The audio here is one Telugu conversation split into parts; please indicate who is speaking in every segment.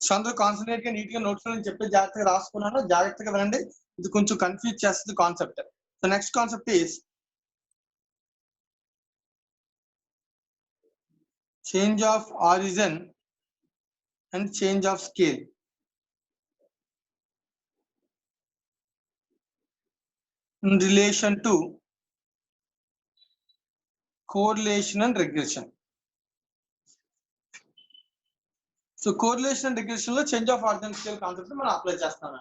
Speaker 1: సో అందరూ కాన్సన్ట్రేట్ గా నీట్ గా నోట్స్ లో చెప్పి జాగ్రత్తగా రాసుకున్నాను, జాగ్రత్తగా వినండి. ఇది కొంచెం కన్ఫ్యూజ్ చేస్తుంది concept. So next concept is change of origin and change of scale. In relation to correlation and regression. So correlation and regression లో change of origin scale concept మనం అప్లై చేస్తాం.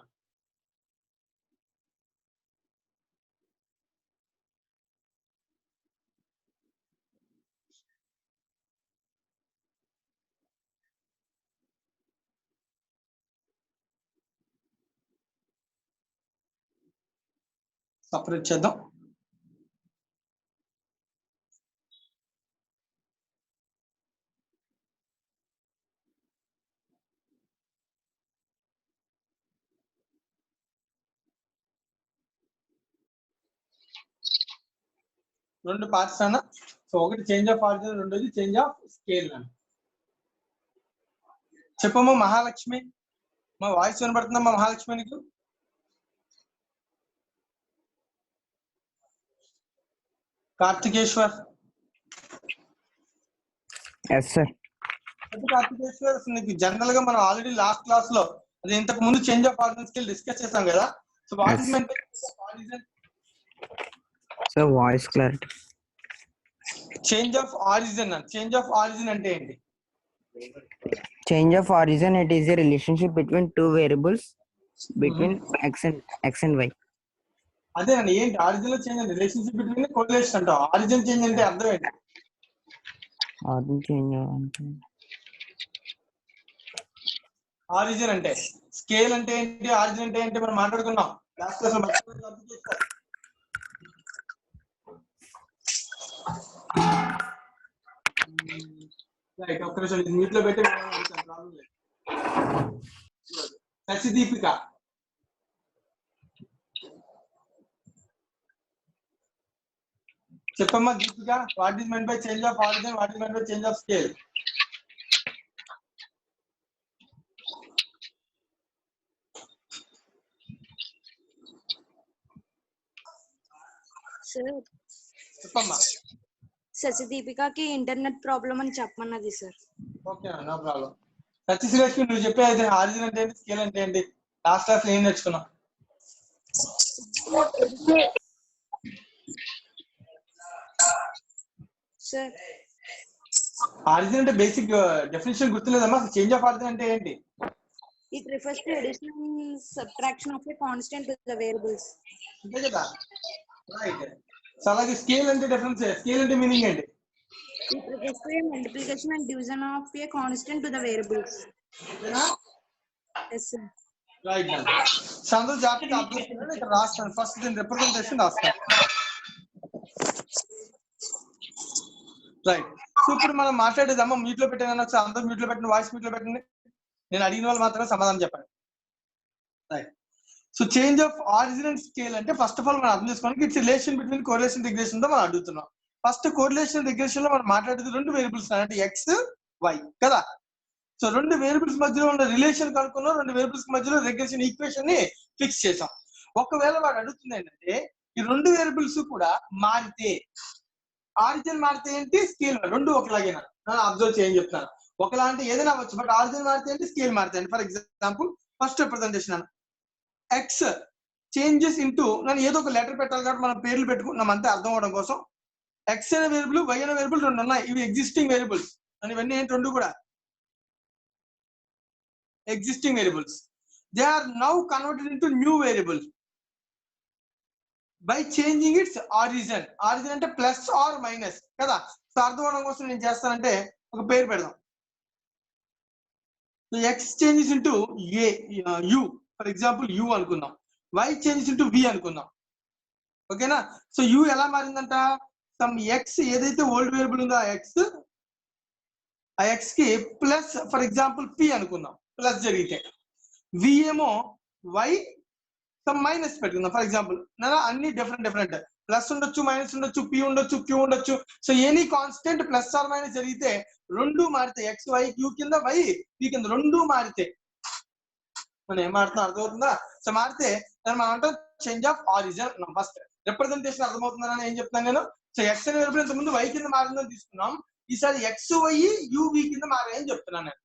Speaker 1: సపరేట్ చేద్దాం. రెండు పార్ట్స్ అన్న. సో ఒకటి చేంజ్ ఆఫ్ ఆరిజిన్, రెండోది చేంజ్ ఆఫ్ స్కేల్ అన్న. చెప్పమ్మా మహాలక్ష్మి, మా వాయిస్ వినబడుతుందా మా మహాలక్ష్మి నీకు? కార్తికేశ్వర్.
Speaker 2: Yes sir.
Speaker 1: కార్తికేశ్వర్, నీకు జనరల్ గా మనం ఆల్రెడీ లాస్ట్ క్లాస్ లో అది ఇంతకు ముందు change of origin scale discuss చేసాం కదా. So what is meant origin?
Speaker 2: So voice clarity.
Speaker 1: Change of origin, change of origin అంటే ఏంటి?
Speaker 2: Change of origin, it is a relationship between two variables between x and y.
Speaker 1: అదే అండి, ఏంటి ఆరిజిన్ లో చేంజ్ అంటే? రిలేషన్షిప్ బిట్వీన్ కోరిలేషన్ అంటాం. ఆరిజిన్ చేంజ్ అంటే అర్థం ఏంటి? ఆరిజిన్ అంటే స్కేల్ అంటే ఏంటి, ఆరిజిన్ అంటే ఏంటి మనం మాట్లాడుకున్నాం లాస్ట్ క్లాస్ లో. రైట్, ఒక్క నిమిషం మ్యూట్ లో పెట్టి ప్రాబ్లం లేదు. శశిదీపిక, చెప్పమ్మా Deepika, what is meant by change of origin, what is meant by change of scale?
Speaker 3: Sir
Speaker 1: చెప్పమ్మా.
Speaker 3: శశిదీపికకి ఇంటర్నెట్ ప్రాబ్లం అని చెప్పమన్నది సార్.
Speaker 1: Okay, no problem. సత్యశ్రేష్కి నువ్వు చెప్పేది ఆరిజిన్ అంటే ఏంటి, స్కేల్ అంటే ఏంటి? లాస్ట్ క్లాస్ ఏం నేర్చుకున్నావు?
Speaker 3: సార్
Speaker 1: ఆరిజిన్ అంటే బేసిక్ డెఫినేషన్ గుర్తులేదమ్మా. చేంజ్ ఆఫ్ ఆరిజిన్ అంటే ఏంటి?
Speaker 3: It refers to addition and subtraction of a constant to the variables.
Speaker 1: అంతే కదా, రైట్. సో అలాగే స్కేల్ అంటే డిఫరెన్స్, స్కేల్ అంటే మీనింగ్ ఏంటి?
Speaker 3: It refers to a multiplication and division of a constant to the variables. Yes sir.
Speaker 1: Right అండి. సో అందరూ జాగ్రత్తగా అబ్జర్వ్ చేయండి. ఇక్కడ రాస్తాను ఫస్ట్ దీని రిప్రజెంటేషన్ రాస్తాను. రైట్. సో ఇప్పుడు మనం మాట్లాడేదమ్మా మ్యూట్ లో పెట్టాను. ఒకసారి అందరూ మ్యూట్ లో పెట్టండి, వాయిస్ మ్యూట్ లో పెట్టండి. నేను అడిగిన వాళ్ళు మాత్రమే సమాధానం చెప్పండి. Right. So change of origin and scale అంటే ఫస్ట్ ఆఫ్ ఆల్ మనం అర్థం చేసుకోవడానికి it's relation between correlation regression తో మనం అడుగుతున్నాం. ఫస్ట్ కోరిలేషన్ రిగ్రెషన్ లో మనం మాట్లాడేది రెండు వేరియబుల్స్ అంటే ఎక్స్ వై కదా. సో రెండు వేరియబుల్స్ మధ్యలో ఉన్న రిలేషన్ కనుక్కున్నాం, రెండు వేరియబుల్స్ మధ్యలో రిగ్రెషన్ ఈక్వేషన్ ని ఫిక్స్ చేసాం. ఒకవేళ వాడు అడుగుతుంది ఏంటంటే ఈ రెండు వేరియబుల్స్ కూడా మారితే, ఆరిజిన్ మారితే ఏంటి, స్కేల్ రెండు ఒకలాగేనా అబ్జర్వ్ చేయని చెప్తాను. ఒకలా అంటే ఏదైనా అవ్వచ్చు, బట్ ఆరిజిన్ మారితే ఏంటి, స్కేల్ మారితే ఏంటి. ఫర్ ఎగ్జాంపుల్ ఫస్ట్ రిప్రజెంటేషన్ అన్న ఎక్స్ చేంజెస్ ఇంటూ, నేను ఏదో ఒక లెటర్ పెట్టాలి కాబట్టి మనం పేర్లు పెట్టుకుంటున్నాం అంతే అర్థం అవడం కోసం. ఎక్స్ అనే వేరియబుల్, వై అనే వేరియబుల్ రెండు ఉన్నాయి. ఇవి ఎగ్జిస్టింగ్ వేరియబుల్స్ అని, ఇవన్నీ ఏంటి రెండు కూడా existing variables. They are now converted into new variable by changing its origin. Origin అంటే ప్లస్ ఆర్ మైనస్ కదా. సో అర్థం అవడం కోసం నేను చేస్తానంటే ఒక పేరు పెడదాం. X changes into A you, for example you అనుకుందాం. వై చేంజెస్ ఇంటూ వి అనుకుందాం. ఓకేనా. సో యు ఎలా మారిందంట, సమ్ ఎక్స్ ఏదైతే ఓల్డ్ వేరియబుల్ ఉందో ఆ ఎక్స్ కి ప్లస్ ఫర్ ఎగ్జాంపుల్ పి అనుకుందాం, ప్లస్ జరిగితే. వి ఏమో వై సమ్ మైనస్ పెట్టుకుందాం ఫర్ ఎగ్జాంపుల్. అన్ని డిఫరెంట్ ప్లస్ ఉండొచ్చు, మైనస్ ఉండొచ్చు, పి ఉండొచ్చు, క్యూ ఉండొచ్చు. So any constant plus or minus జరిగితే రెండు మారితే, ఎక్స్ వై క్యూ కింద వై పి కింద రెండు మారితే మనం ఏం మారుతున్నాం అర్థమవుతుందా? సో మారితే దాన్ని మనం అంటాం change of origin. First representation అర్థమవుతుందని ఏం చెప్తాను నేను. సో ఎక్స్ అనే వేరియబుల్ ఇంత ముందు వై కింద మారిందని తీసుకున్నాం, ఈసారి ఎక్స్ వై యువి కింద మారాయని చెప్తున్నాను నేను.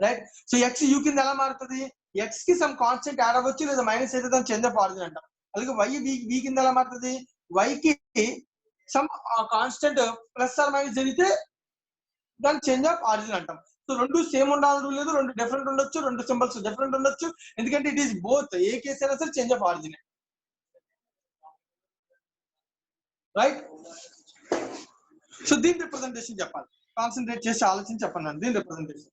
Speaker 1: రైట్. సో ఎక్స్ యూ కింద ఎలా మారుతుంది? ఎక్స్ కి సమ్ కాన్స్టెంట్ యాడ్ అవ్వచ్చు లేదా మైనస్ అయితే దాన్ని చేంజ్ ఆఫ్ ఆరిజిన్ అంటాం. అలాగే వై వి కింద ఎలా మారుతుంది? వై కి some constant plus or minus జరిగితే దాన్ని చేంజ్ ఆఫ్ ఆరిజిన్ అంటాం. సో రెండు సేమ్ ఉండాలని లేదు, రెండు డిఫరెంట్ ఉండొచ్చు, రెండు సింబల్స్ డిఫరెంట్ ఉండొచ్చు, ఎందుకంటే it is both. A case అయినా సరే change of origin. Right. So దీని రిప్రజెంటేషన్ చెప్పాలి, కాన్సన్ట్రేట్ చేసి ఆలోచించి చెప్పండి. దీని రిప్రజెంటేషన్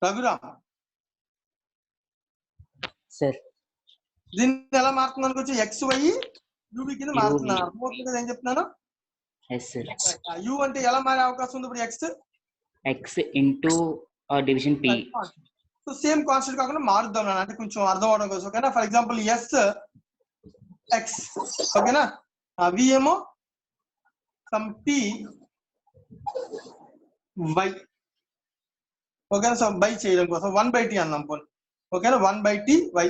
Speaker 1: రఘురామ్
Speaker 4: సార్
Speaker 1: దీన్ని ఎలా మారుతుంది అనుకోవచ్చు? ఎక్స్ వై యూవి కింద మారుతున్నాను. అర్థమవుతుంది కదా ఏం చెప్తున్నాను? యూ అంటే ఎలా మారే అవకాశం ఉంది ఇప్పుడు? X
Speaker 4: X into division P.
Speaker 1: So same constant కాకుండా మారుద్దాం అంటే కొంచెం అర్థం అవడం కోసం. ఓకేనా? ఫర్ ఎగ్జాంపుల్ ఎస్ ఎక్స్, ఓకేనా? వి ఏమో సమ్ టీ వై, ఓకేనా? సో బై చేయడం కోసం 1/t అన్నాం పోనీ, ఓకేనా? 1/t why.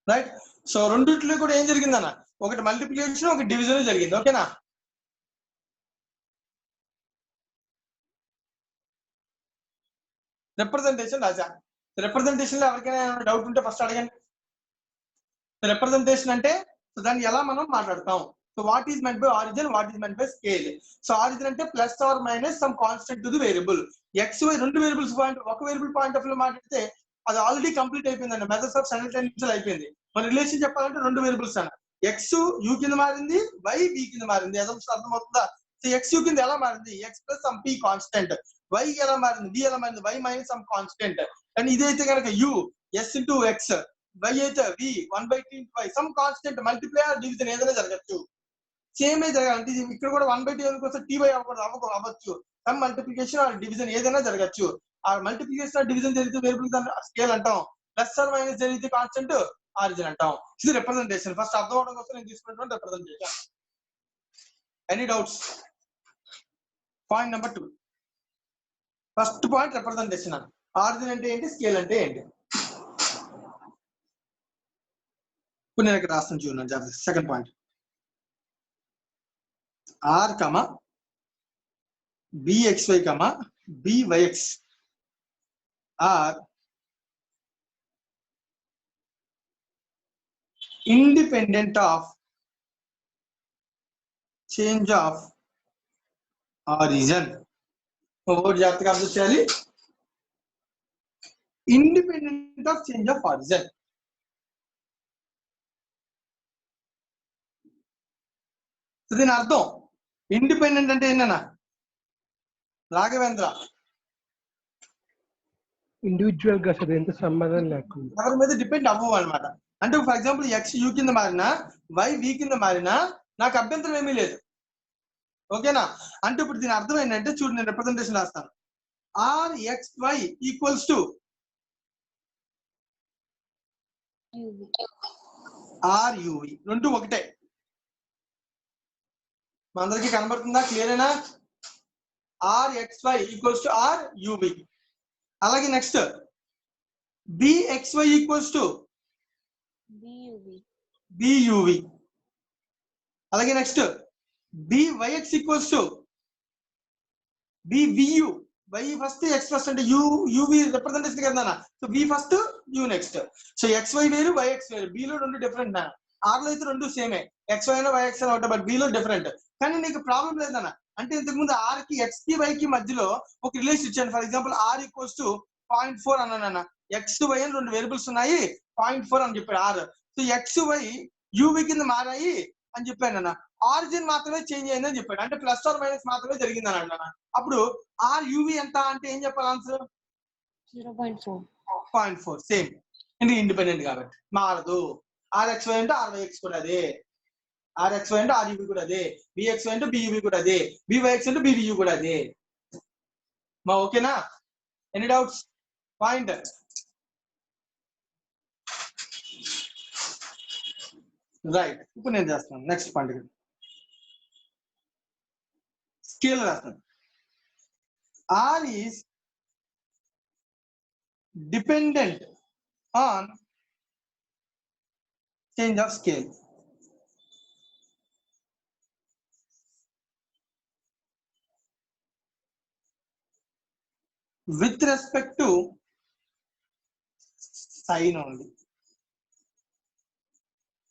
Speaker 1: రైట్. సో రెండిట్లో కూడా ఏం జరిగిందన్న? ఒకటి మల్టిప్లికేషన్, ఒకటి డివిజన్ జరిగింది. ఓకేనా? రిప్రజెంటేషన్ రాజా. రిప్రజెంటేషన్ లో ఎవరికైనా డౌట్ ఉంటే ఫస్ట్ అడగండి. రిప్రజెంటేషన్ అంటే సో దాన్ని ఎలా మనం మాట్లాడతాం? So what is meant by origin, what is meant by scale. So origin అంటే plus or minus some constant to the variable. X Y రెండు వేరియబుల్స్ పాయింట్, ఒక వేరియబుల్ పాయింట్ ఆఫ్ లో మాట్లాడితే అది ఆల్రెడీ కంప్లీట్ అయిపోయిందండి. మెథడ్స్ ఆఫ్ సైమల్టేనియస్ అయిపోయింది. మన రిలేషన్ చెప్పాలంటే రెండు వేరియబుల్స్ అన్న. ఎక్స్ యూ కింద మారింది, వై వి కింద మారింది. అర్థమవుతుందా? సో ఎక్స్ యూ కింద ఎలా మారింది? X plus some p constant. Y ఎలా మారింది? వి ఎలా మారింది? Y minus some constant. కానీ ఇదైతే కనుక u is into x, y అయితే v 1/t into y, some constant multiply or division ఏదైనా జరగచ్చు. సేమ్ జరగాలంటే ఇక్కడ కూడా 1/t అనుకోసం టీ వై అవ్వచ్చు. సమ్ మల్టిప్లికేషన్ ఆర్ డివిజన్ ఏదైనా జరగచ్చు. ఆ మల్టిప్లికేషన్ ఆర్ డివిజన్ జరిగితే వేరియబుల్ దాన్ని స్కేల్ అంటాం. ప్లస్ ఆర్ మైనస్ జరిగితే కాన్స్టెంట్ ఆరిజిన్ అంటాం. ఇది రిప్రజెంటేషన్. ఫస్ట్ అర్థం అవడం కోసం నేను తీసుకున్నటువంటి representation. Any doubts? Point number 2. First point representation. Origin అంటే ఏంటి, స్కేల్ అంటే ఏంటి? ఇప్పుడు నేను ఇక్కడ రాస్తాను చూడండి జాగ్రత్త. Second point, r comma bxy comma byx are independent of change of origin. Word జాగ్రత్తగా అర్థం చేయాలి. Independent of change of origin. దీని అర్థం ఇండిపెండెంట్ అంటే ఏంటన్నా రాఘవేంద్ర?
Speaker 5: ఇండివిజువల్ గా సార్ ఎంత సంబంధం లేకుండా
Speaker 1: ఎవరి మీద డిపెండ్ అవ్వవు అనమాట. అంటే ఫర్ ఎగ్జాంపుల్ ఎక్స్ యూ కింద మారినా, వై వి కింద మారినా నాకు అభ్యంతరం ఏమీ లేదు. ఓకేనా? అంటే ఇప్పుడు దీని అర్థం ఏంటంటే చూడు, నేను రిప్రజెంటేషన్ రాస్తాను. R X Y equals to R U V, రెండు ఒకటే. మా అందరికి కనబడుతుందా? క్లియరేనా? R X Y equals to R U V. అలాగే next B X Y equals to B U V. అలాగే next B Y X equals to B V U. Y first X first అంటే యువి రిప్రజెంటేషన్ కదా. So B first U next. So X Y వేరు, వైఎక్స్ వేరు. బిలో రెండు డిఫరెంట్ నా. ఆర్ లో అయితే రెండు సేమే, ఎక్స్ వై అయినా వైఎక్స్ అయినా ఒకటే, బట్ బిలో డిఫరెంట్. కానీ నీకు ప్రాబ్లం లేదన్న. అంటే ఇంతకు ముందు ఆర్ కి ఎక్స్ కి వై కి మధ్యలో ఒక రిలేషన్ ఇచ్చాను. For example r equals to 0.4 అన్నాను. ఎక్స్ వై అని రెండు వేరియబుల్స్ ఉన్నాయి, 0.4 అని చెప్పాడు r. So X y u v కింద మారాయి అని చెప్పాను అన్న. ఆరిజిన్ మాత్రమే చేంజ్ అయింది అని చెప్పాడు. అంటే ప్లస్ ఆర్ మైనస్ మాత్రమే జరిగింది అని అన్న. అప్పుడు ఆర్ యువి ఎంత అంటే ఏం చెప్పాలి ఆన్సర్? 0.4. సేమ్, అంటే ఇండిపెండెంట్ కాబట్టి మారదు. ఆర్ఎక్స్ వై అంటే ఆర్వైఎక్స్ కూడా అదే, ఆర్ఎక్స్ వై అంటే ఆర్యువి కూడా అదే, బిఎక్స్ వై అంటే బియువి కూడా అదే, బివైఎక్స్ అంటే బివియు కూడా అదే. మా ఓకేనా? Any doubts? Point right. ఇప్పుడు నేను చేస్తాను నెక్స్ట్ పాయింట్. స్కేల్ రాస్తాను. R is dependent on change of scale. With respect to sign only.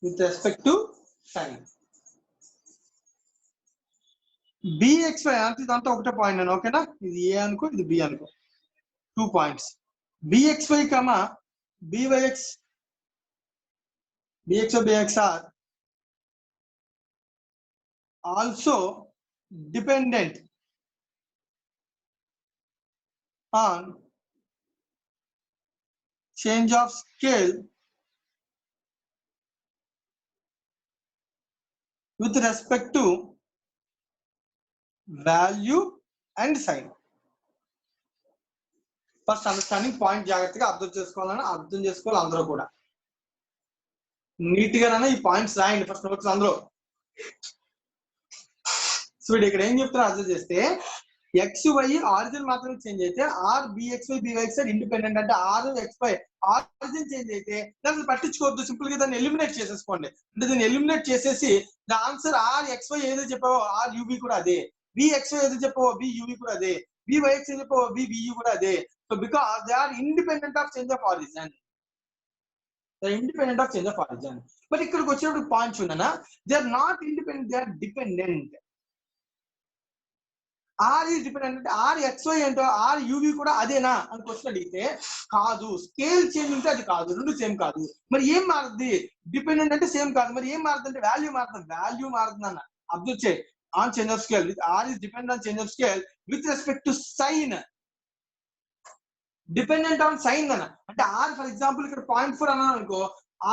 Speaker 1: With respect to sign. BXY అంటే ఇదంతా ఒకటే పాయింట్ నేను ఓకేనా, ఇది A అనుకో ఇది B అనుకో, 2 points. BXY comma BYX BXO BXR also dependent on change of scale with respect to value and sign. First understanding point జాగ్రత్తగా అర్థం చేసుకోవాలి అందరూ కూడా. నీట్ గానే ఈ పాయింట్స్ రాయండి ఫస్ట్ నోట్స్ అందరూ. సో వీడు ఇక్కడ ఏం చెప్తారో అర్థం చేస్తే XY ఆరిజిన్ మాత్రమే చేంజ్ అయితే ఆర్ BXY BYX ఇండిపెండెంట్ అంటే RXY ఆరిజిన్ చేంజ్ అయితే దాన్ని పట్టించుకోవద్దు, సింపుల్ గా దాన్ని ఎలిమినేట్ చేసేసుకోండి. అంటే దీన్ని ఎలిమినేట్ చేసేసి ద ఆన్సర్ RXY ఏదో చెప్పావో RUV కూడా అదే, BXY ఏదో చెప్పావో BUV కూడా అదే, BYX ఏదో చెప్పావో BBU కూడా అదే. So because they are independent of change of origin. Independent of change of origin. But ఇక్కడికి వచ్చినప్పుడు పాయింట్స్ ఉన్నానా, they are not independent, they are dependent. R is dependent అంటే RXY ఏంటో RUV కూడా అదేనా అని క్వశ్చన్ అడిగితే కాదు, స్కేల్ చేంజ్ ఉంటే అది కాదు, రెండు సేమ్ కాదు. మరి ఏం మారుతుంది? డిపెండెంట్ అంటే సేమ్ కాదు, మరి ఏం మారుతుంది అంటే వాల్యూ మారుతుంది. వాల్యూ మారుతుంది అన్న అబ్జర్వ్ చేయి. On change of scale with R is dependent on change of scale with respect to sign. Dependent on sign అన్న అంటే R ఫర్ ఎగ్జాంపుల్ ఇక్కడ 0.4 అన్నాను అనుకో,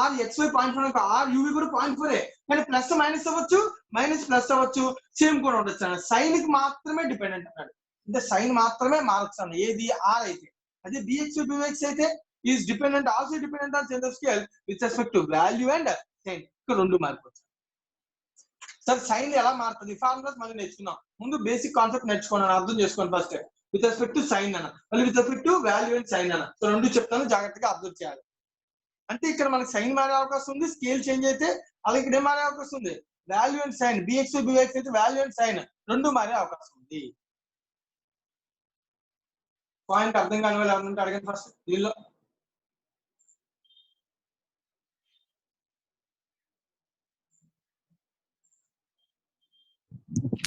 Speaker 1: RXY 0.4 అనుకో, RUV కూడా 0.4, కానీ ప్లస్ మైనస్ అవ్వచ్చు, మైనస్ ప్లస్ అవ్వచ్చు, సేమ్ కూడా ఉండొచ్చు అన్న. సైన్ కి మాత్రమే డిపెండెంట్ అన్నాడు, అంటే సైన్ మాత్రమే మారచ్చు అన్న. ఏది R అయితే. అదే BXY BYX అయితే is dependent, also dependent on change of scale with respect to value and sign. ఇక్కడ రెండు మారిపోవచ్చు. సార్ సైన్ ఎలా మారుతుంది? ఫార్ములాస్ మళ్ళీ నేర్చుకున్నాం, ముందు బేసిక్ కాన్సెప్ట్ నేర్చుకున్నాను, అర్థం చేసుకోండి first. With respect to sign అన్న, మళ్ళీ with respect to value and sign అన్న. సో రెండు చెప్తాను, జాగ్రత్తగా అబ్జర్వ్ చేయాలి. అంటే ఇక్కడ మనకి సైన్ మారే అవకాశం ఉంది, స్కేల్ చేంజ్ అయితే అలాగే ఇక్కడ ఏం మారే అవకాశం ఉంది, value and sign. BXY BYX అయితే వాల్యూ అండ్ సైన్ రెండు మారే అవకాశం ఉంది. పాయింట్ అర్థం కాని వాళ్ళు ఎవరంటే అడగండి ఫస్ట్ దీనిలో.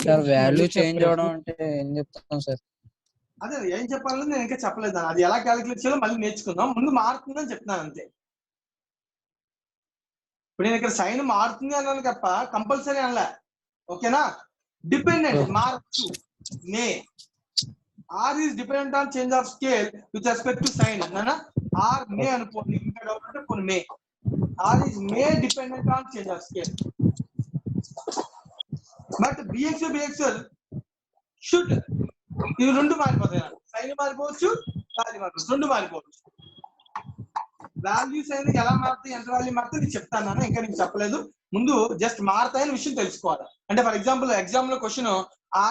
Speaker 6: సార్ వాల్యూ చేంజ్ అవడం అంటే ఏం చెప్తాం సార్?
Speaker 1: అదే ఏం చెప్పాలని నేను ఇంకా చెప్పలేదు, అది ఎలా క్యాలిక్యులేట్ చేయాలో మళ్ళీ నేర్చుకుందాం, ముందు మారుతుందని చెప్తున్నాను అంతే. ఇప్పుడు నేను ఇక్కడ సైన్ మారుతుంది అన్నాను తప్ప కంపల్సరీ అనలే, ఓకేనా. డిపెండెంట్ మారచ్చు, మే. R is dependent on change of scale with respect to sign అన్నానా. R మే అనుకోండి, ఇంకా డౌట్ అంటే కొన్ని మే. R is may dependent on change of scale. But BXY BXL should, ఇవి రెండు మారిపోతాయి. సైన్ మారిపోవచ్చు, వాల్యూ మారిపోవచ్చు, రెండు మారిపోవచ్చు. వాల్యూస్ అనేది ఎలా మారుతాయి, ఎంత వాల్యూ మారుతాయి నేను చెప్తాను, ఇంకా నీకు చెప్పలేదు. ముందు జస్ట్ మారుతాయని విషయం తెలుసుకోవాలి. అంటే ఫర్ ఎగ్జాంపుల్ ఎగ్జామ్ లో క్వశ్చన్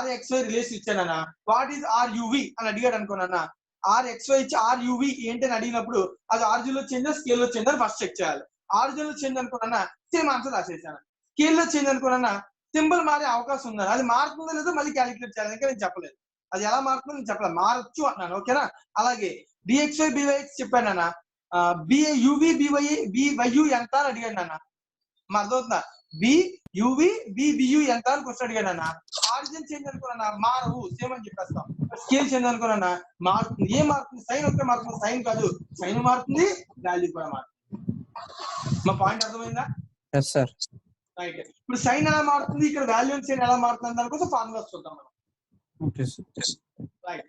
Speaker 1: RXY రిలేషన్ ఇచ్చానన్నా, వాట్ ఈస్ RUV అని అడిగాడు అనుకోనన్నా, RXY ఇచ్చి RUV ఏంటి అని అడిగినప్పుడు అది ఆరిజిన్ లో చేంజ్ స్కేల్ లో చేంజ్ అని ఫస్ట్ చెక్ చేయాలి. ఆరిజిన్ లో చేంజ్ అనుకోనన్నా సేమ్ ఆన్సర్ రాసేసాను, స్కేల్ లో చేంజ్ అనుకోనన్నా సింబల్ మారే అవకాశం ఉందని, అది మారుతుందో లేదో మళ్ళీ క్యాలిక్యులేట్ చేయాలి, ఇంకా నేను చెప్పలేదు. అది ఎలా మారుతుందో నేను చెప్పలేదు, మారచ్చు అన్నాను, ఓకేనా. అలాగే BXY BYX చెప్పానన్నా, BUV BYU ఎంత అని అడిగాడు నాన్న, అర్థమవుతుందా? BUV BBU ఎంత అని క్వశ్చన్ అడిగాడు అన్న. ఆరిజిన్ చేంజ్ అనుకోనన్నా మారవు, సేమ్ అని చెప్పేస్తాం. స్కేల్ చేంజ్ అనుకోనన్నా మారుతుంది. ఏం మారుతుంది? సైన్ ఒకటే మారుతుంది, సైన్ కాదు, సైన్ మారుతుంది, వాల్యూ కూడా మారుతుంది. మా పాయింట్ అర్థమైందా?
Speaker 6: Yes sir.
Speaker 1: రైట్. ఇప్పుడు సైన్ ఎలా మారుతుంది, ఇక్కడ వాల్యూ అండ్ సైన్ ఎలా మారుతుంది దానికోసం ఫార్ములాస్ చూద్దాం మనం.
Speaker 6: Okay sir.
Speaker 1: రైట్.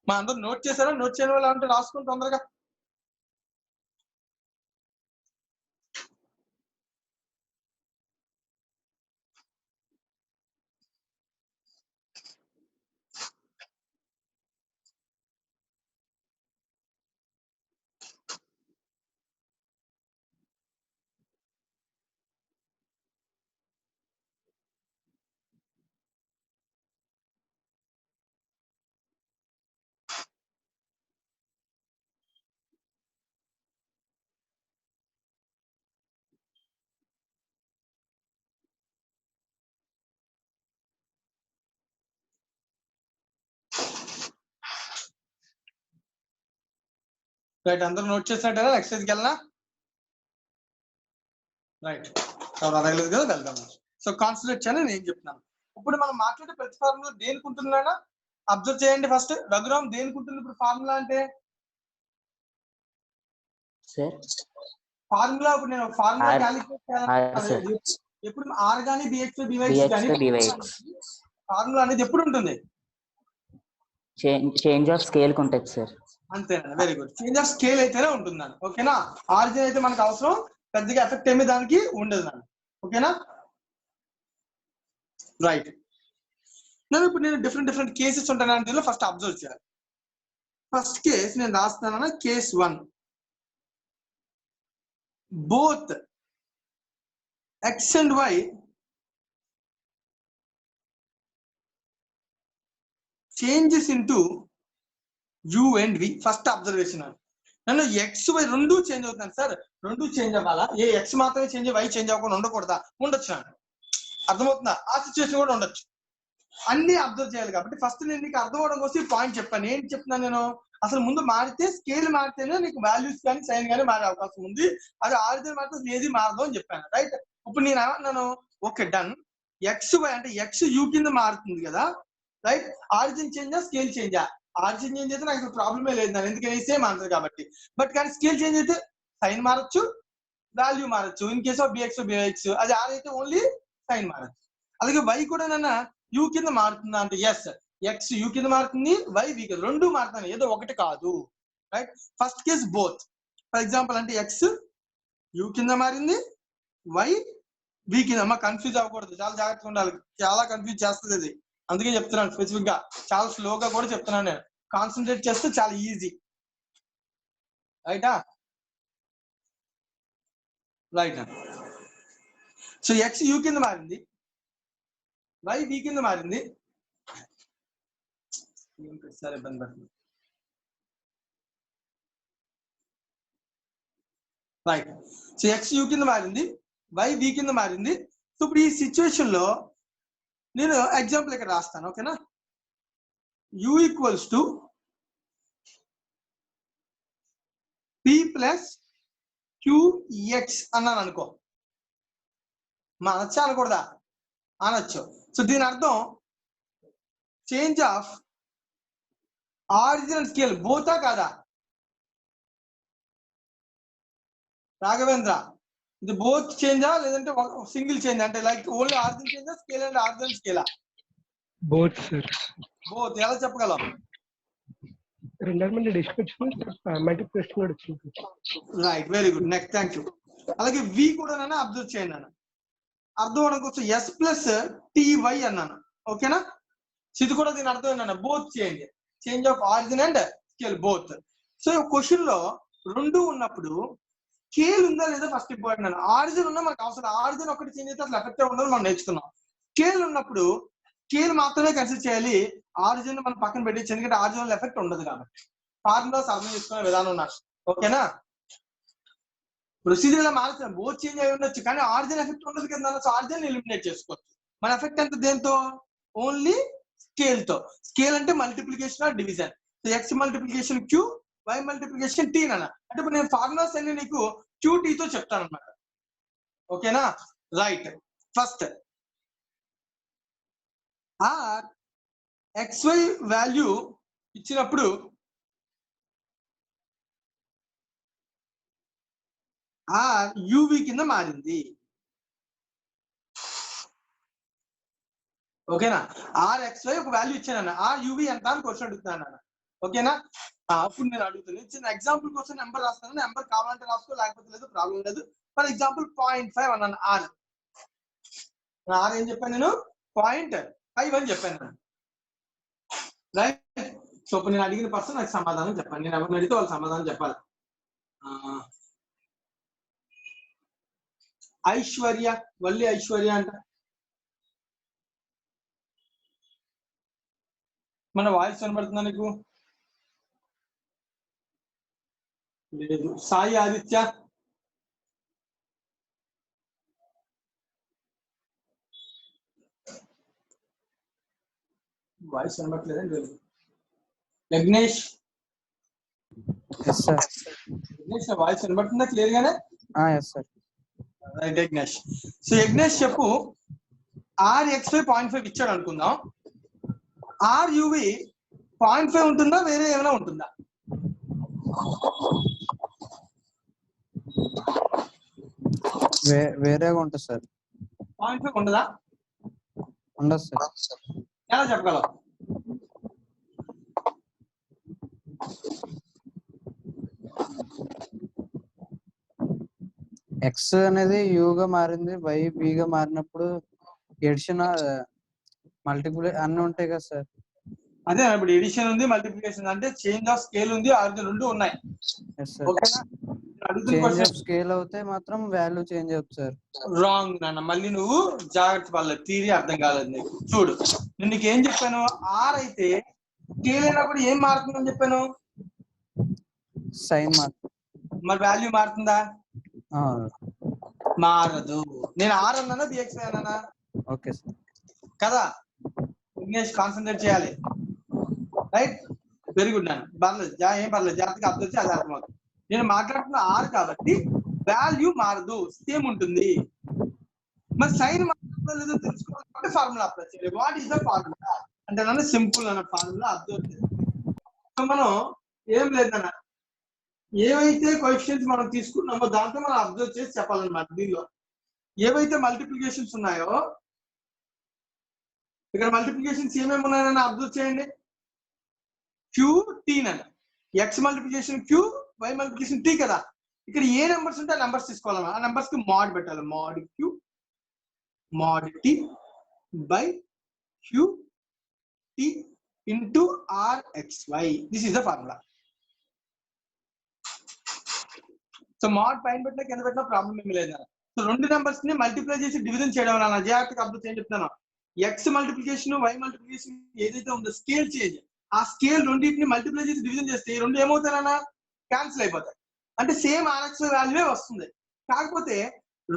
Speaker 1: మా అందరూ నోట్ చేశారా? నోట్ చేయడం వల్ల అంటే రాసుకుని తొందరగా. రైట్, అందరూ నోట్ చేసినట్టేనా? నెక్స్ట్ కి వెళ్ళనా? రైట్, ఎవరు అడగలేదు కదా, వెళ్దాం. సో కాన్సన్ట్రేట్ చేయాలి నేను చెప్తున్నాను. ఇప్పుడు మనం మాట్లాడే ప్రతి ఫార్ములా దేనికి ఉంటుందా అబ్జర్వ్ చేయండి. ఫస్ట్ రఘురామ్ దేనికి ఉంటుంది ఇప్పుడు ఫార్ములా అంటే?
Speaker 4: సార్
Speaker 1: ఫార్ములా ఇప్పుడు నేను ఫార్ములా
Speaker 4: R,
Speaker 1: క్యాలిక్యులేట్
Speaker 4: R,
Speaker 1: చేయాలి.
Speaker 4: sir.
Speaker 1: ఎప్పుడు ఆర్ కానీ బిఎక్స్ డివైస్
Speaker 4: dx
Speaker 1: కానీ
Speaker 4: to dy.
Speaker 1: ఫార్ములా అనేది ఎప్పుడు ఉంటుంది?
Speaker 4: చేంజ్ ఆఫ్ స్కేల్ కు ఉంటుంది సార్.
Speaker 1: అంతేనా? Very good. Change of scale అయితేనే ఉంటుందని. ఓకేనా? ఆరిజిన్ అయితే మనకు అవసరం పెద్దగా ఎఫెక్ట్ ఏమి దానికి ఉండదు నన్ను. ఓకేనా? రైట్. నేను ఇప్పుడు నేను డిఫరెంట్ కేసెస్ ఉంటాను దీనిలో ఫస్ట్ అబ్జర్వ్ చేయాలి. ఫస్ట్ కేస్ నేను రాస్తున్నాను case 1. Both x and y changes into u and v. First observation నన్ను ఎక్స్ వై రెండు చేంజ్ అవుతున్నాను సార్. రెండు చేంజ్ అవ్వాలా? ఏ ఎక్స్ మాత్రమే చేంజ్ వై చేంజ్ అవ్వకుండా ఉండకూడదా? ఉండొచ్చు. అర్థమవుతుందా? ఆ సిచ్యువేషన్ కూడా ఉండొచ్చు. అన్ని అబ్జర్వ్ చేయాలి కాబట్టి ఫస్ట్ నేను నీకు అర్థం అవడం కోసం ఈ పాయింట్ చెప్పాను. ఏంటి చెప్తున్నాను నేను? అసలు ముందు మారితే స్కేల్ మారితేనే నీకు వాల్యూస్ కానీ సైన్ కానీ మారే అవకాశం ఉంది. అది ఆరిజిన్ మారితే ఏది మారదు అని చెప్పాను. రైట్. ఇప్పుడు నేను ఏమన్నాను? Okay done. ఎక్స్ వై అంటే ఎక్స్ యూ కింద మారుతుంది కదా. రైట్. ఆరిజిన్ చేంజా స్కేల్ చేంజా? ఆరిజిన్ చేంజ్ అయితే నాకు ప్రాబ్లమే లేదు నాకు, ఎందుకని సేమ్ ఆన్సర్ కాబట్టి. బట్ కానీ స్కేల్ చేంజ్ అయితే సైన్ మారచ్చు, వాల్యూ మారచ్చు. In case of B X B X, అది ఆర్ అయితే ఓన్లీ సైన్ మారచ్చు. అలాగే వై కూడా నన్న యూ కింద మారుతుందా అంటే ఎస్, ఎక్స్ యూ కింద మారుతుంది, వై వి కింద, రెండు మారుతున్నాయి, ఏదో ఒకటి కాదు. Right. First case both. For example అంటే ఎక్స్ యూ కింద మారింది, వై వి కింద. అమ్మ కన్ఫ్యూజ్ అవ్వకూడదు, చాలా జాగ్రత్తగా ఉండాలి, చాలా కన్ఫ్యూజ్ చేస్తుంది ఇది. అందుకే చెప్తున్నాను స్పెసిఫిక్ గా, చాలా స్లోగా కూడా చెప్తున్నాను నేను. కాన్సన్ట్రేట్ చేస్తే చాలా ఈజీ. రైటా? రైట్. సో ఎక్స్ యూ కింద మారింది, వై వి కింద మారింది. సరే ఇబ్బంది పడుతుంది. రైట్. సో ఎక్స్ యూ కింద మారింది, వై వి కింద మారింది. సో ఇప్పుడు ఈ సిచ్యువేషన్ లో నేను ఎగ్జాంపుల్ ఇక్కడ రాస్తాను. ఓకేనా? U equals to P plus Q X అన్నాను అనుకో. అనొచ్చా అనకూడదా? అనొచ్చు. సో దీని అర్థం చేంజ్ ఆఫ్ ఆరిజినల్ స్కేల్ బోతా కాదా? రాఘవేంద్ర, ఇది బోత్ చేంజా లేదంటే సింగిల్ చేంజ్? అంటే లైక్ ఓన్లీ ఆరిజిన్ చేంజా, స్కేల్ అండ్ ఆరిజినల్ స్కేలా?
Speaker 5: Both sir.
Speaker 1: బోత్. ఎలా చెప్పగలం?
Speaker 5: రెండేళ్ళ డిస్క్రిప్షన్ మల్టిప్లికేషన్ కూడా వచ్చింది.
Speaker 1: Right, very good. Next, thank you. అలాగే వి కూడా అబ్జర్వ్ చేయండి అన్న. అర్థం అవడం కోసం ఎస్ ప్లస్ టీవై అన్నాను. ఓకేనా? ఇది కూడా దీని అర్థం ఏంటన్నా? Both change, change of origin and scale both. So question లో రెండు ఉన్నప్పుడు స్కేల్ ఉందా లేదా ఫస్ట్ ఇంపార్టెంట్ అన్న. ఆరిజిన్ ఉన్నా మనకు అవసరం, ఆరిజిన్ ఒకటి చేంజ్ అయితే అసలు ఎఫెక్ట్ ఉండదు, మనం నేర్చుకున్నాం. స్కేల్ ఉన్నప్పుడు స్కేల్ మాత్రమే కన్సిడర్ చేయాలి, ఆరిజిన్ మనం పక్కన పెట్టచ్చు, ఎందుకంటే ఆరిజినల్ ఎఫెక్ట్ ఉండదు కాబట్టి. ఫార్ములాస్ అర్థం చేసుకునే విధానం ఉన్నారు. ఓకేనా? ప్రొసీజర్ ఇలా మారుతుంది, బోత్ చేంజ్ అయి ఉండొచ్చు కానీ ఆరిజిన్ ఎఫెక్ట్ ఉండదు కదా. సో ఆరిజిన్ ఎలిమినేట్ చేసుకోవచ్చు. మన ఎఫెక్ట్ ఎంత దేంతో? ఓన్లీ స్కేల్ తో. స్కేల్ అంటే multiplication or division. So x multiplication q, y multiplication t అన్న. అంటే ఇప్పుడు నేను ఫార్ములాస్ అన్ని నీకు క్యూటీ తో చెప్తాను అనమాట. ఓకేనా? Right. First r x y value ఇచ్చినప్పుడు ఆర్ యూవి కింద మారింది. ఓకేనా? ఆర్ ఎక్స్ వై ఒక వాల్యూ ఇచ్చానన్న, ఆర్ యూవి ఎంత అని క్వశ్చన్ అడుగుతున్నాను అన్న. ఓకేనా? అప్పుడు నేను అడుగుతాను, చిన్న ఎగ్జాంపుల్ కోసం నెంబర్ రాస్తాను, నెంబర్ కావాలంటే రాసుకో, లేకపోతే లేదు, ప్రాబ్లం లేదు. ఫర్ ఎగ్జాంపుల్ 0.5 అన్నాను. ఆర్ ఏం చెప్పాను నేను? 0.5 అని చెప్పాను. రైట్. సో ఇప్పుడు నేను అడిగిన పర్సన్ నాకు సమాధానం చెప్పాను. నేను ఎవరిని అడిగితే వాళ్ళు సమాధానం చెప్పాలి. ఐశ్వర్య, వల్లి ఐశ్వర్య అంట. మన వాయిస్ కనబడుతుందా నీకు? లేదు. సాయి ఆదిత్య, వాయిస్ కనబడట్లేదండి. Yagnesh,
Speaker 6: yes sir.
Speaker 1: Yagnesh voice వినబడుతుందా క్లియర్ గానే?
Speaker 6: Yes sir.
Speaker 1: Right Yagnesh. So Yagnesh చెప్పు, RXY 0.5 ఇచ్చాడు అనుకుందాం. RUV 0.5 ఉంటుందా వేరే ఏమైనా ఉంటుందా?
Speaker 6: వేరేగా ఉంటుంది సార్.
Speaker 1: 0.5 ఉండదా?
Speaker 6: ఉండదు సార్.
Speaker 1: ఎలా చెప్పగలవు?
Speaker 6: ఎక్స్ అనేది యూగా మారింది, వై బిగా మారినప్పుడు ఎడిషన్ మల్టిపుల్ అన్ని ఉంటాయి కదా సార్.
Speaker 1: అదే ఇప్పుడు ఎడిషన్ ఉంది, మల్టిప్లికేషన్ అంటే చేంజ్ ఆఫ్ స్కేల్ ఉంది, ఆరిజిన్ రెండు ఉన్నాయి. ఓకేనా?
Speaker 6: చేంజ్ ఆఫ్ స్కేల్ అవుతే మాత్రం వాల్యూ చేంజ్ అవుతుంది సార్.
Speaker 1: రాంగ్ నాన్న, మళ్ళీ నువ్వు జాగ్రత్త పడలేదు, థియరీ అర్థం కాలేదు నీకు. చూడు, నేను నీకు ఏం చెప్పాను, ఆర్ అయితే స్కేల్ అయినప్పుడు ఏం మారుతుందని చెప్పాను?
Speaker 6: సైన్
Speaker 1: మరి వాల్యూ మారుతుందా? మారదు. నేను ఆర్ అన్నానా బిఎక్స్ అన్నానా?
Speaker 6: ఓకే సార్
Speaker 1: కదా. ఇంగ్లీష్ కాన్సన్ట్రేట్ చేయాలి. రైట్, వెరీ గుడ్ నాన్న. పర్లేదు, ఏం పర్లేదు, జాగ్రత్తగా అర్థం వచ్చి అది అర్థమవుతుంది. నేను మాట్లాడుతున్న ఆర్ కాబట్టి వాల్యూ మారదు, సేమ్ ఉంటుంది. మరి సైన్ మారుతుందో లేదో తెలుసుకోవాలంటే ఫార్ములా అప్లై చేయాలి. వాట్ ఈస్ ద ఫార్ములా అంటే నన్ను సింపుల్ అన్న ఫార్ములా అర్థం. సో మనం ఏం లేదన్న, ఏవైతే క్వశ్చన్స్ మనం తీసుకున్నామో దాంతో మనం అబ్జర్వ్ చేసి చెప్పాలన్నమాట. దీనిలో ఏవైతే మల్టిప్లికేషన్స్ ఉన్నాయో, ఇక్కడ మల్టిప్లికేషన్స్ ఏమేమి ఉన్నాయని అబ్జర్వ్ చేయండి. క్యూ టీ అన్న, x multiplication q, y multiplication t కదా. ఇక్కడ ఏ నెంబర్స్ ఉంటే ఆ నెంబర్స్ తీసుకోవాలన్నా, ఆ నెంబర్స్ కి మాడ్ పెట్టాలి. Mod q mod t by q t into RXY. This is the formula. So mod పైన పెట్టినా కింద పెట్టినా ప్రాబ్లం ఏమి లేదు. సో రెండు నెంబర్స్ ని మల్టిప్లై చేసి డివిజన్ చేయడం వల్ల జాగ్రత్తగా అర్థం ఏం చెప్తాను, ఎక్స్ మల్టిప్లికేషన్ వై మల్టిప్లికేషన్ ఏదైతే ఉందో స్కేల్ చేంజ్, ఆ స్కేల్ రెండింటిని మల్టిప్లై చేసి డివిజన్ చేస్తే ఈ రెండు ఏమవుతాయన్నా క్యాన్సిల్ అయిపోతాయి. అంటే సేమ్ RXY వాల్యూవే వస్తుంది. కాకపోతే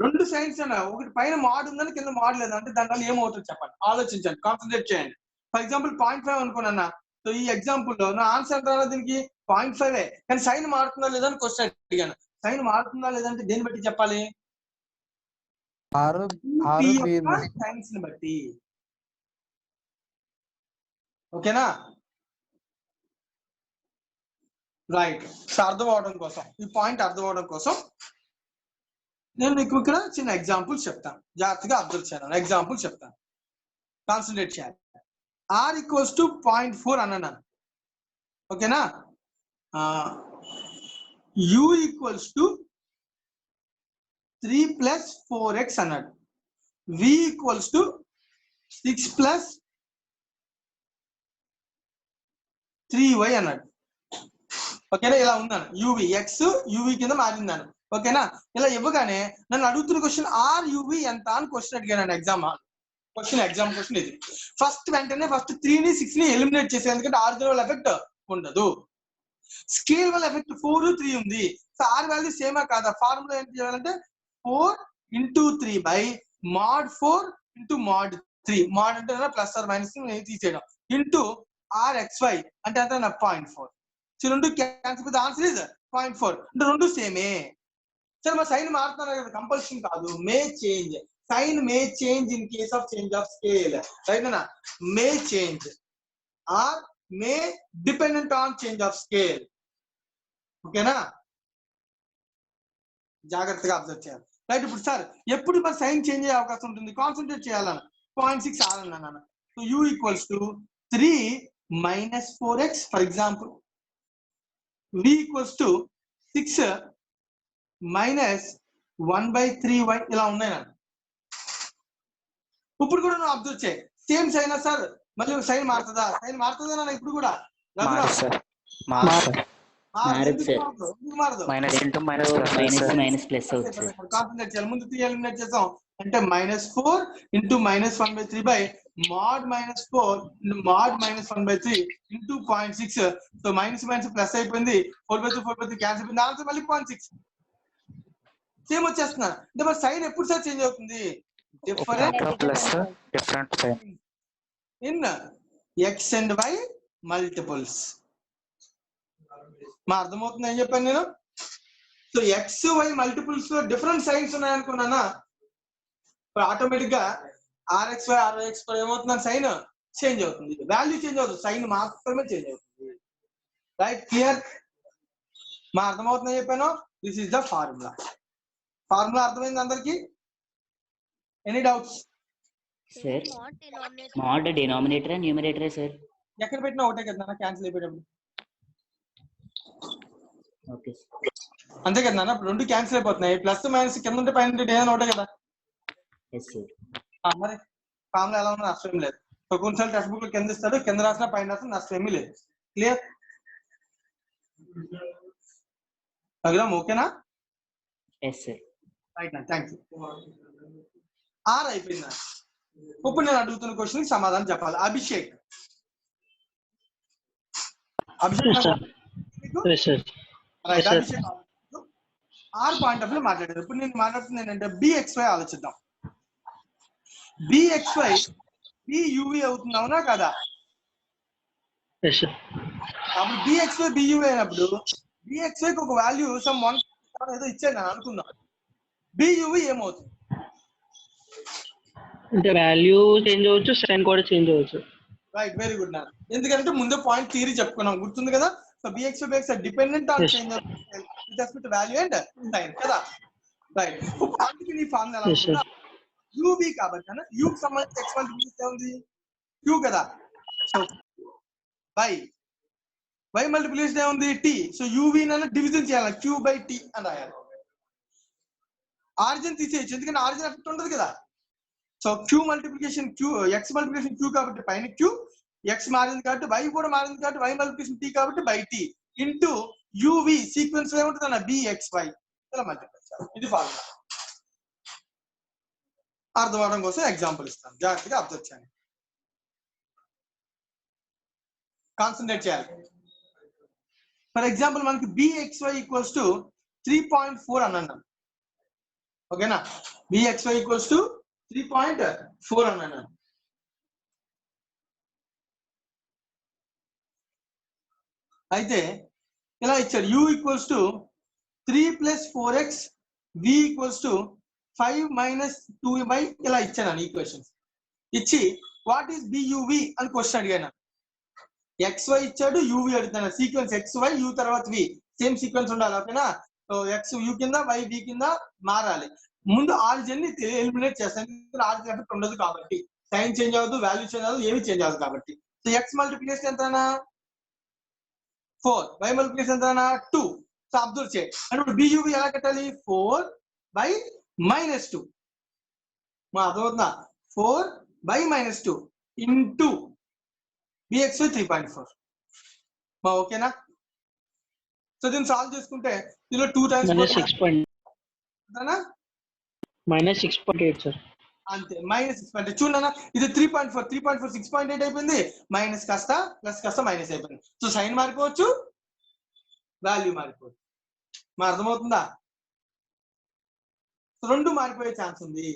Speaker 1: రెండు సైన్స్ అన్న, ఒకటి పైన మాడ్ ఉందని కింద మాడ్ లేదు అంటే దానివల్ల ఏమవుతుంది చెప్పండి, ఆలోచించండి, కాన్సన్ట్రేట్ చేయండి. ఫర్ ఎగ్జాంపుల్ 0.5 అనుకున్నా. సో ఈ ఎగ్జాంపుల్ లో నా ఆన్సర్ ఎంత దీనికి 0.5, కానీ సైన్ మారుతుందా లేదా అని క్వశ్చన్ అడిగాను. సైన్ మారుతుందా లేదంటే దేన్ని బట్టి చెప్పాలి? సైన్స్ ని బట్టి. ఓకేనా? రైట్. సో అర్థం అవడం కోసం, ఈ పాయింట్ అర్థం అవడం కోసం నేను మీకు ఇక్కడ చిన్న ఎగ్జాంపుల్స్ చెప్తాను, జాగ్రత్తగా అబ్జర్వ్ చేయాలి. ఎగ్జాంపుల్ చెప్తాను, కాన్సన్ట్రేట్ చేయాలి. R ఈక్వల్స్ టు 0.4 అన్నాను. ఓకేనా? U ఈక్వల్స్ టు 3 + 4x అన్నాడు. V ఈక్వల్స్ టు 6 + 3y అన్నాడు. ఓకేనా? ఇలా ఉన్నాను. UV ఎక్స్ యూవి కింద మారిందాను. ఓకేనా? ఇలా ఇవ్వగానే నన్ను అడుగుతున్న క్వశ్చన్ RUV ఎంత అని క్వశ్చన్ అడిగాను. ఎగ్జామ్ క్వశ్చన్ ఇది. ఫస్ట్ వెంటనే 3 ని 6 ని ఎలిమినేట్ చేసే, ఎందుకంటే ఆరిజినల్ వల్ల ఎఫెక్ట్ ఉండదు, స్కేల్ వల్ల ఎఫెక్ట్ 4, 3 ఉంది. సో R వాల్యూ సేమా కాదా? ఫార్ములా ఏం చేయాలంటే 4 × 3 బై mod 4 × mod 3. mod అంటే ప్లస్ ఆర్ మైనస్ తీసేయడం ఇంటూ RXY అంటే ఎంత 0.4. సో రెండు క్యాన్సిల్ విత్ ఆన్సర్ ఇస్ 0.4. అంటే రెండు సేమే. సరే మరి సైన్ మారుతున్నారు కదా, కంపల్షన్ కాదు, may change. Sign may change in case of change of scale. Right అన్న? May change or may dependent on change of scale. ఓకేనా? జాగ్రత్తగా అబ్జర్వ్ చేయాలి. రైట్. ఇప్పుడు సార్ ఎప్పుడు మరి సైన్ చేంజ్ అయ్యే అవకాశం ఉంటుంది, కాన్సన్ట్రేట్ చేయాలన్న. 0.6 R అన్నాను. So U equals to 3 - 4x for example. V equals to 6 - 1/3y ఇలా ఉన్నాయి నాన్న. ఇప్పుడు కూడా నువ్వు అబ్జర్వ్ చేయి, సేమ్ సైన్ సార్ మళ్ళీ సైన్ మారుతుందా? సైన్ మారుతుందా నాన్న? ఇప్పుడు కూడా కాన్సన్ట్రేట్ చేయాలి. ముందు 3 ఎలిమినేట్ చేసాం అంటే -4 × -1/3 by mod -4 mod -1/3 into 0.6. So minus minus plus అయిపోయింది, 4/3 4/3 క్యాన్సిల్ అయిపోయింది. ఆన్సర్ మళ్ళీ 0.6 సేమ్ వచ్చేస్తున్నా. అంటే మరి సైన్ ఎప్పుడు సార్ చేంజ్ అవుతుంది?
Speaker 7: Different sign
Speaker 1: in x and y multiples. మా అర్థమవుతుంది ఏం చెప్పాను నేను? సో ఎక్స్ వై మల్టిపుల్స్ లో డిఫరెంట్ సైన్స్ ఉన్నాయనుకున్నానా, ఇప్పుడు ఆటోమేటిక్ గా ఆర్ఎక్స్ వై ఆర్ఎక్స్ ఏమవుతుంది, సైన్ చేంజ్ అవుతుంది, వాల్యూ చేంజ్ అవుతుంది, సైన్ మాత్రమే చేంజ్ అవుతుంది. Right, clear? మా అర్థమవుతుందని చెప్పాను. This is the formula. Formula అర్థమైంది అందరికి? Any doubts?
Speaker 4: Sir mod denominator and numerator sir.
Speaker 1: ఎక్కడ పెట్టినా ఒకటే కదా, క్యాన్సిల్ అయిపోయేటప్పుడు.
Speaker 4: ఓకే
Speaker 1: అంతే కదా నాన్న, ఇప్పుడు 2 క్యాన్సిల్ అయిపోతున్నాయి. ప్లస్ మైనస్ కింద ఉంటే పైన ఉంటే ఏదైనా ఒకటే కదా.
Speaker 4: Yes sir.
Speaker 1: మరి ఫార్ములా ఎలా ఉన్నా నష్టం ఏమి లేదు. కొన్నిసార్లు టెక్స్ట్ బుక్ లో కింద ఇస్తాడు, కింద రాసిన పైన రాసిన నష్టం ఏమీ లేదు. క్లియర్? అగ్రామ్ ఓకేనా?
Speaker 4: Yes sir.
Speaker 1: రైట్ నా, థ్యాంక్ యూ. ఆర్ అయిపోయిందా? ఇప్పుడు నేను అడుగుతున్న క్వశ్చన్ కి సమాధానం చెప్పాలి. Abhishek r point of view మాట్లాడారు. ఇప్పుడు నేను మాట్లాడుతుంది ఏంటంటే బిఎక్స్వై ఆలోచిద్దాం. బిఎక్స్వై బియువి అవుతుంది, అవునా కదా? అప్పుడు బిఎక్స్వై బియువి అయినప్పుడు బిఎక్స్వైకి ఒక వాల్యూ సమ్ 1 ఏదో ఇచ్చాను నేను అనుకుందాం. బియువి ఏమవుతుంది?
Speaker 5: అంటే వాల్యూ చేంజ్ అవ్వచ్చు, సైన్ కూడా చేంజ్ అవ్వచ్చు.
Speaker 1: రైట్, వెరీ గుడ్ నా. ఎందుకంటే ముందే పాయింట్ థియరీ చెప్పుకున్నాం, గుర్తుంది కదా? So b x b x dependent on change of value and sign కదా. రైట్, అందుకే నీ ఫార్ములా ఎలా ఉంటుందా, యూబి కాబట్టి అన్న యూ కి సంబంధించి ఎక్స్ మల్టిప్లికేషన్ ఉంది క్యూ కదా. సో వై మల్టిప్లికేషన్ ఏముంది టీ. సో యూవి డివిజన్ చేయాలి, క్యూ బై టీ అని రాయాలి. ఆరిజిన్ తీసేయచ్చు, ఎందుకంటే ఆరిజిన్ ఎఫెక్ట్ ఉండదు కదా. So queue multiplication q, x multiplication q కాబట్టి పైన క్యూ, ఎక్స్ మారింది కాబట్టి వై కూడా మారింది కాబట్టి వై మల్టిప్లికేషన్ టీ కాబట్టి by t into u v sequence ఏముంటుంది అన్న బిఎక్స్వై ఇలా మల్టిప్లై చేయాలి. ఇది ఫార్ములా. అర్థం అవడం కోసం ఎగ్జాంపుల్ ఇస్తాను, జాగ్రత్తగా అబ్జర్వ్ చేయండి, కాన్సన్ట్రేట్ చేయాలి. ఫర్ ఎగ్జాంపుల్ మనకి బిఎక్స్వై ఈక్వల్స్ టు 3.4 అని అన్నాను, ఓకేనా? బిఎక్స్వై ఈక్వల్స్ టు 3.4 అని అన్నాను. అయితే ఇలా ఇచ్చాడు, u equals to 3 + 4x, v equals to 5 - 2y ఇలా ఇచ్చాను ఈక్వేషన్స్ ఇచ్చి వాట్ ఈస్ బియువి అని క్వశ్చన్ అడిగాను. xy ఇచ్చాడు, uv అడుగుతాను. సీక్వెన్స్ xy u తర్వాత v సేమ్ సీక్వెన్స్ ఉండాలి, ఓకేనా? సో x u కింద y v కింద మారాలి. ముందు ఆరిజిన్ ని ఎలిమినేట్ చేస్తాను, ఆరిజిన్ ఎఫెక్ట్ ఉండదు కాబట్టి, సైన్ చేంజ్ అవ్వదు, వాల్యూ చేంజ్ అవ్వదు, ఏమి చేంజ్ అవ్వదు కాబట్టి. సో x మల్టిప్లికేషన్ ఎంతనా 4, y మల్టిప్లికేషన్ ఎంతనా 2. సో అబ్జర్వ్ చేయండి, అంటే ఇప్పుడు బియువి ఎలా కట్టాలి, 4/-2. మా అర్థమవుతుందా? 4/-2 ఇంటూ బిఎక్స్ 3.4. మా ఓకేనా? సో దీన్ని సాల్వ్ చేసుకుంటే దీనిలో 2 టైమ్స్
Speaker 5: -6.8 సార్.
Speaker 1: అంతే, -6 అంటే చూడన్నా ఇది 3.4 6.8 అయిపోయింది, మైనస్ కాస్త ప్లస్ కాస్త మైనస్ అయిపోయింది. సో సైన్ మారిపోవచ్చు, వాల్యూ మారిపోవచ్చు. మా అర్థమవుతుందా? రెండు మారిపోయే ఛాన్స్ ఉంది.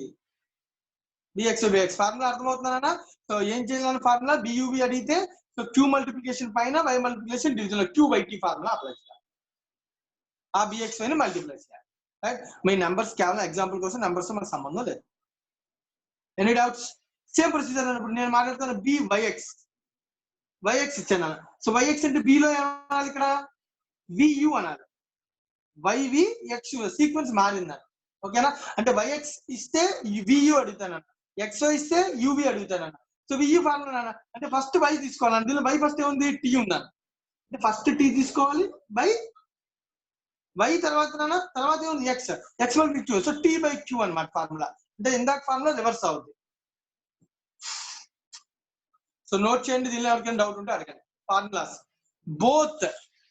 Speaker 1: బిఎక్స్ బిఎక్స్ ఫార్ములా అర్థమవుతుందా? సో ఏం చేయాలని ఫార్ములా బియువి అడిగితే సో క్యూ మల్టిప్లికేషన్ పైన వై మల్టిప్లికేషన్ డివిజన్ లో Q by T formula apply చేయాలి, ఆ బిఎక్స్ ని మల్టిప్లై చేయాలి. రైట్, మీ నెంబర్స్ కేవలం ఎగ్జాంపుల్ కోసం, నెంబర్స్ మనకు సంబంధం లేదు. Any doubts? సేమ్ ప్రొసీజర్ అన్నప్పుడు నేను మాట్లాడుతాను వైఎక్స్ ఇచ్చాను. సో వైఎక్స్ అంటే బిలో ఏమనాలి, ఇక్కడ వియు అనాలి, వైవి ఎక్స్ సీక్వెన్స్ మారిందని, ఓకేనా? అంటే వైఎక్స్ ఇస్తే వియు అడుగుతానన్న, ఎక్స్ ఇస్తే యువి అడుగుతానన్న. సో వియు ఫార్ములా అంటే ఫస్ట్ వై తీసుకోవాలి, అందులో వై ఫస్ట్ ఏముంది టీ ఉందన్న, అంటే ఫస్ట్ టీ తీసుకోవాలి బై వై తర్వాత ఏముంది x multiply q. So t by q అనమాట ఫార్ములా. అంటే ఇందాక ఫార్ములా రివర్స్ అవుతుంది. సో నోట్ చేయండి, దీనిలో ఎవరికైనా డౌట్ ఉంటే అడగండి. ఫార్ములాస్ బోత్,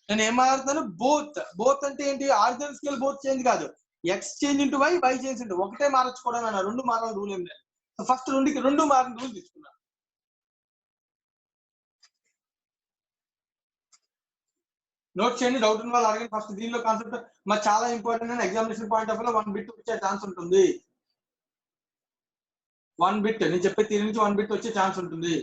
Speaker 1: నేను ఏం మాట్లాడుతాను, బోత్ అంటే ఏంటి, ఆరిజినల్ స్కేల్ బోత్ చేంజ్ కాదు, x change into y change into ఒకటే మార్చుకోవడం అన్న, రెండు మారాల రూల్ ఏం లేదు. సో ఫస్ట్ రెండు మారిన రూల్ తీసుకున్నాను. నోట్ చేయండి, డౌట్ ఉన్న వాళ్ళు అడగండి. ఫస్ట్ దీనిలో కాన్సెప్ట్ మరి చాలా ఇంపార్టెంట్ అని ఎగ్జామినేషన్ పాయింట్ ఆఫ్ లో 1 బిట్ వచ్చే ఛాన్స్ ఉంటుంది. 1 బిట్ నేను చెప్పే తీరు నుంచి 1 బిట్ వచ్చే ఛాన్స్ ఉంటుంది.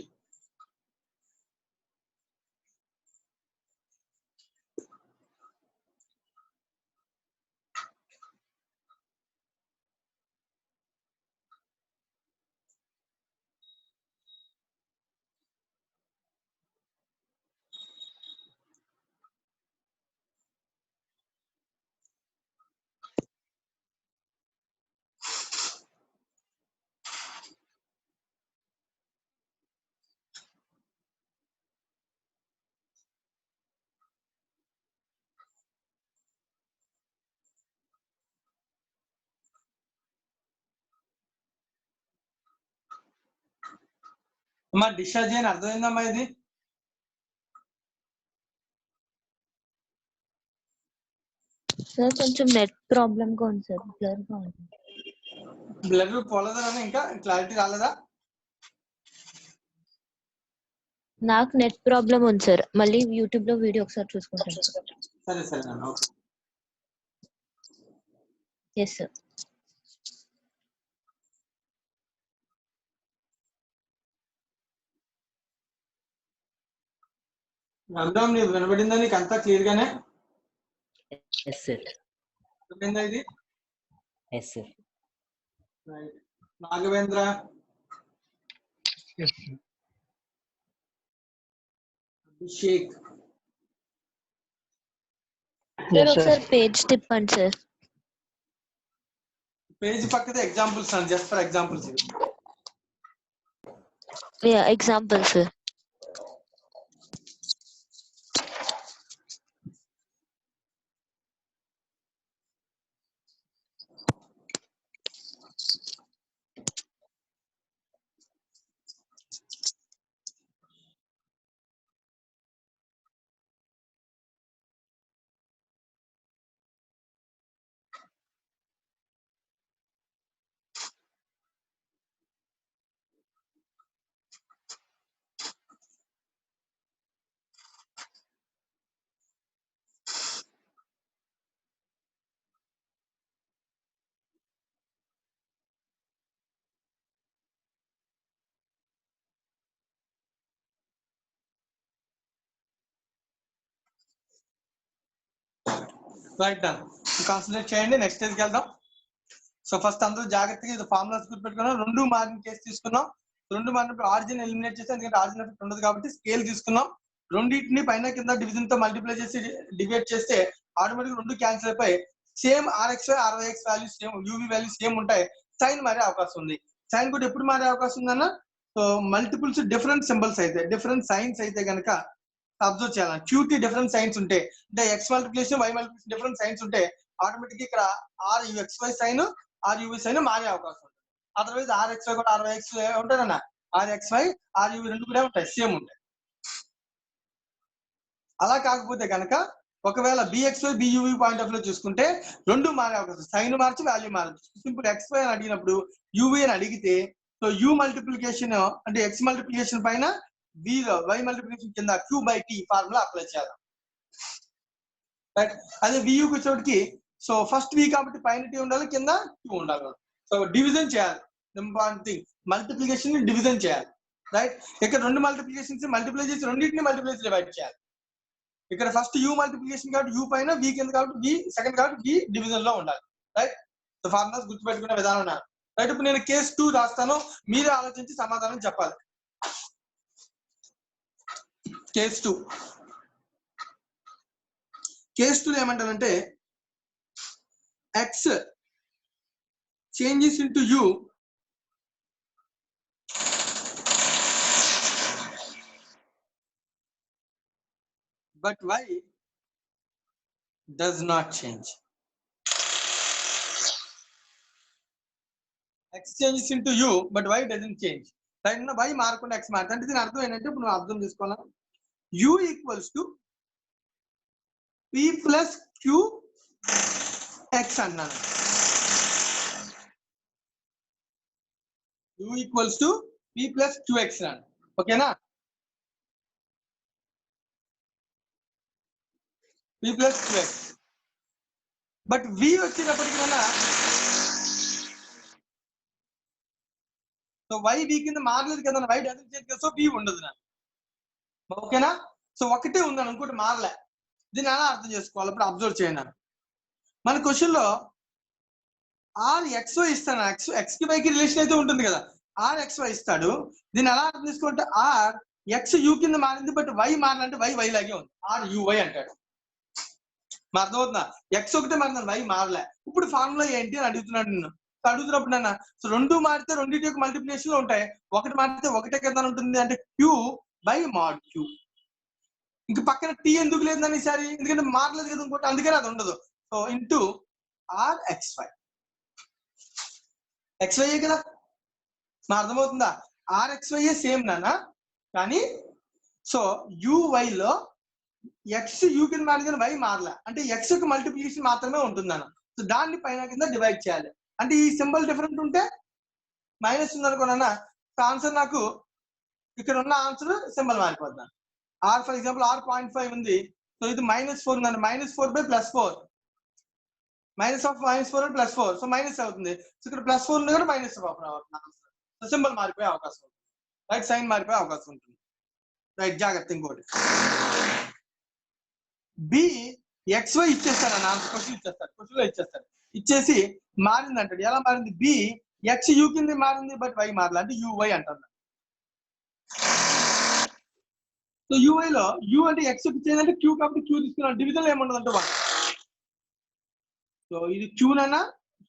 Speaker 1: అమ్మా డిశ్చార్జ్ అని అర్థమైందమ్మా ఇది?
Speaker 7: సార్ కొంచెం నెట్ ప్రాబ్లమ్ గా ఉంది సార్, బ్లర్ గా ఉంది.
Speaker 1: బ్లర్ పోలేదా? ఇంకా క్లారిటీ రాలేదా?
Speaker 7: నాకు నెట్ ప్రాబ్లమ్ ఉంది సార్, మళ్ళీ యూట్యూబ్ లో వీడియో ఒకసారి చూసుకుంటాను.
Speaker 1: సరే సరే నాన్న, ఓకే.
Speaker 7: Yes sir.
Speaker 1: అబ్రామ్ నీకు వినబడిందా? నీకు అంతా క్లియర్ గానే
Speaker 4: ఎస్ సార్.
Speaker 1: వినబడిందా ఇది?
Speaker 4: Yes sir.
Speaker 1: Nagavendra, Abhishek,
Speaker 7: sir ఒకసారి పేజ్ తిప్పండి సార్.
Speaker 1: పేజ్ పక్కదే ఎగ్జాంపుల్స్ అండి, just for examples.
Speaker 7: Example sir.
Speaker 1: Right done. Concentrate చేయండి, నెక్స్ట్ స్టేజ్కి వెళ్దాం. సో ఫస్ట్ అందరూ జాగ్రత్తగా ఇది ఫార్ములాస్ గుర్తుపెట్టుకున్నాం. 2 మారిన కేసు తీసుకున్నాం. 2 మారినప్పుడు ఆరిజిన్ ఎలిమినేట్ చేసి, ఎందుకంటే ఆరిజిన్ ఎఫెక్ట్ ఉండదు కాబట్టి స్కేల్ తీసుకున్నాం. రెండింటిని పైన కింద డివిజన్ తో మల్టిప్లై చేసి డివైడ్ చేస్తే ఆటోమేటిక్ 2 క్యాన్సిల్ అయిపోయి same RXY RYX value same, UV value same ఉంటాయి. సైన్ మారే అవకాశం ఉంది. సైన్ కూడా ఎప్పుడు మారే అవకాశం ఉందన్న, సో మల్టిపుల్స్ డిఫరెంట్ సింబల్స్ అయితే, డిఫరెంట్ సైన్స్ అయితే కనుక అబ్జర్వ్ చేయాలి. QT డిఫరెంట్ సైన్స్ ఉంటే, అంటే X multiplication Y multiplication different science ఉంటే ఆటోమేటిక్ ఇక్కడ RXY సైన్ RUV సైన్ మారే అవకాశం ఉంటుంది. అదర్వైజ్ RXY కూడా RYX ఉంటారన్న, RXY RUV రెండు కూడా ఉంటాయి, సేమ్ ఉంటాయి. అలా కాకపోతే కనుక ఒకవేళ BXY BUV పాయింట్ ఆఫ్ లో చూసుకుంటే 2 మారే అవకాశం, సైన్ మార్చి వాల్యూ మారచ్చు. సింపుల్ XY అని అడిగినప్పుడు UV అని అడిగితే, సో U మల్టిప్లికేషన్ అంటే X మల్టిప్లికేషన్ పైన Y మల్టిప్లికేషన్ కింద Q/T ఫార్ములా అప్లై చేయాలి. రైట్. అదే VUకి వచ్చేటికి సో ఫస్ట్ V కాబట్టి పైన T ఉండాలి, కింద Q ఉండాలి. సో డివిజన్ చేయాలి. ఇంపార్టెంట్ థింగ్, మల్టిప్లికేషన్ ని డివిజన్ చేయాలి. రైట్. ఇక్కడ 2 మల్టిప్లికేషన్స్ మల్టిప్లై చేసి రెండింటిని మల్టిప్లై చేసి డివైడ్ చేయాలి. ఇక్కడ ఫస్ట్ U మల్టిప్లికేషన్ కాబట్టి U పైన, V కింద కాబట్టి V, సెకండ్ కాబట్టి V డివిజన్ లో ఉండాలి. రైట్. సో ఫార్ములాస్ గుర్తుపెట్టుకునే విధానం ఉన్నారు. రైట్. ఇప్పుడు నేను కేస్ 2 రాస్తాను, మీరే ఆలోచించి సమాధానం చెప్పాలి. కేస్ 2 ఏమంటారంటే X changes into U but Y does not change. X changes into U but Y doesn't change. Right. Y మారకుండా X మారుతుంది. అంటే దీని అర్థం ఏంటంటే, ఇప్పుడు నువ్వు అర్థం చేసుకోవాలి, U equals to P plus QX అన్నాను. U equals to P plus QX అన్నాను. ఓకేనా? P plus QX. But V వచ్చేటప్పటికి సో Y V కింద మారలేదు కదా, Y డజంట్ చేంజ్ కదా, సో V ఉండదు నాకు. ఓకేనా? సో ఒకటే ఉందని, ఇంకోటి మారలే. దీన్ని ఎలా అర్థం చేసుకోవాలి? ఇప్పుడు అబ్జర్వ్ చేయండి. మన క్వశ్చన్ లో RXY ఇస్తాను, X కి Y కి రిలేషన్ అయితే ఉంటుంది కదా, RXY ఇస్తాడు. దీన్ని ఎలా అర్థం చేసుకుంటే RX U కింద మారింది, బట్ Y మారాలంటే Y లాగే ఉంది, RUY అంటాడు. మా అర్థమవుతుందా? X ఒకటే మారింది, Y మారలే. ఇప్పుడు ఫార్ములా ఏంటి అని అడుగుతున్నాడు నిన్ను. అడుగుతున్నప్పుడు నాన్న, సో 2 మారితే రెండింటి యొక్క మల్టిప్లికేషన్ ఉంటాయి, ఒకటి మారితే ఒకటే కదా ఉంటుంది, అంటే Q/mod Q. ఇంక పక్కన T ఎందుకు లేదని ఈసారి, ఎందుకంటే మారలేదు కదా ఇంకోటి, అందుకని అది ఉండదు. So into RXY. XY కదా. మా అర్థమవుతుందా? RXY సేమ్ నానా, కానీ సో UY లో ఎక్స్ యూ కింద మారింది కానీ వై మారలే, అంటే ఎక్స్ యొక్క మల్టిప్లికేషన్ మాత్రమే ఉంటుంది అన్న. సో దాన్ని పైన కింద డివైడ్ చేయాలి. అంటే ఈ సింబల్ డిఫరెంట్ ఉంటే మైనస్ ఉందనుకోనన్నా, ఆన్సర్ నాకు ఇక్కడ ఉన్న ఆన్సర్ సింబల్ మారిపోద్ది. ఆర్ ఫర్ ఎగ్జాంపుల్ R.5 ఉంది, సో ఇది -4 ఉందండి, -4/+4, మైనస్ ఆఫ్ -4 అంటే +4, సో మైనస్ అవుతుంది. సో ఇక్కడ +4 ఉంది కూడా మైనస్ అవుతుంది, సో సింబల్ మారిపోయే అవకాశం ఉంటుంది, రైట్, సైన్ మారిపోయే అవకాశం ఉంటుంది, రైట్. జాగ్రత్త. ఇంకోటి బి XY ఇచ్చేస్తాను అన్న, క్వశ్చన్ ఇచ్చేస్తాడు, క్వశ్చన్ లో ఇచ్చేస్తాడు, ఇచ్చేసి మారింది అంటాడు. ఎలా మారింది? బి ఎక్స్ యూ కింద మారింది బట్ వై మారలే, అంటే UY అంటారు. సో UY లో యూ అంటే ఎక్స్ ఇచ్చేదంటే క్యూ, కాబట్టి క్యూ తీసుకున్నాను, డివిజన్ ఏముండదు అంటే 1. సో ఇది క్యూనన్నా,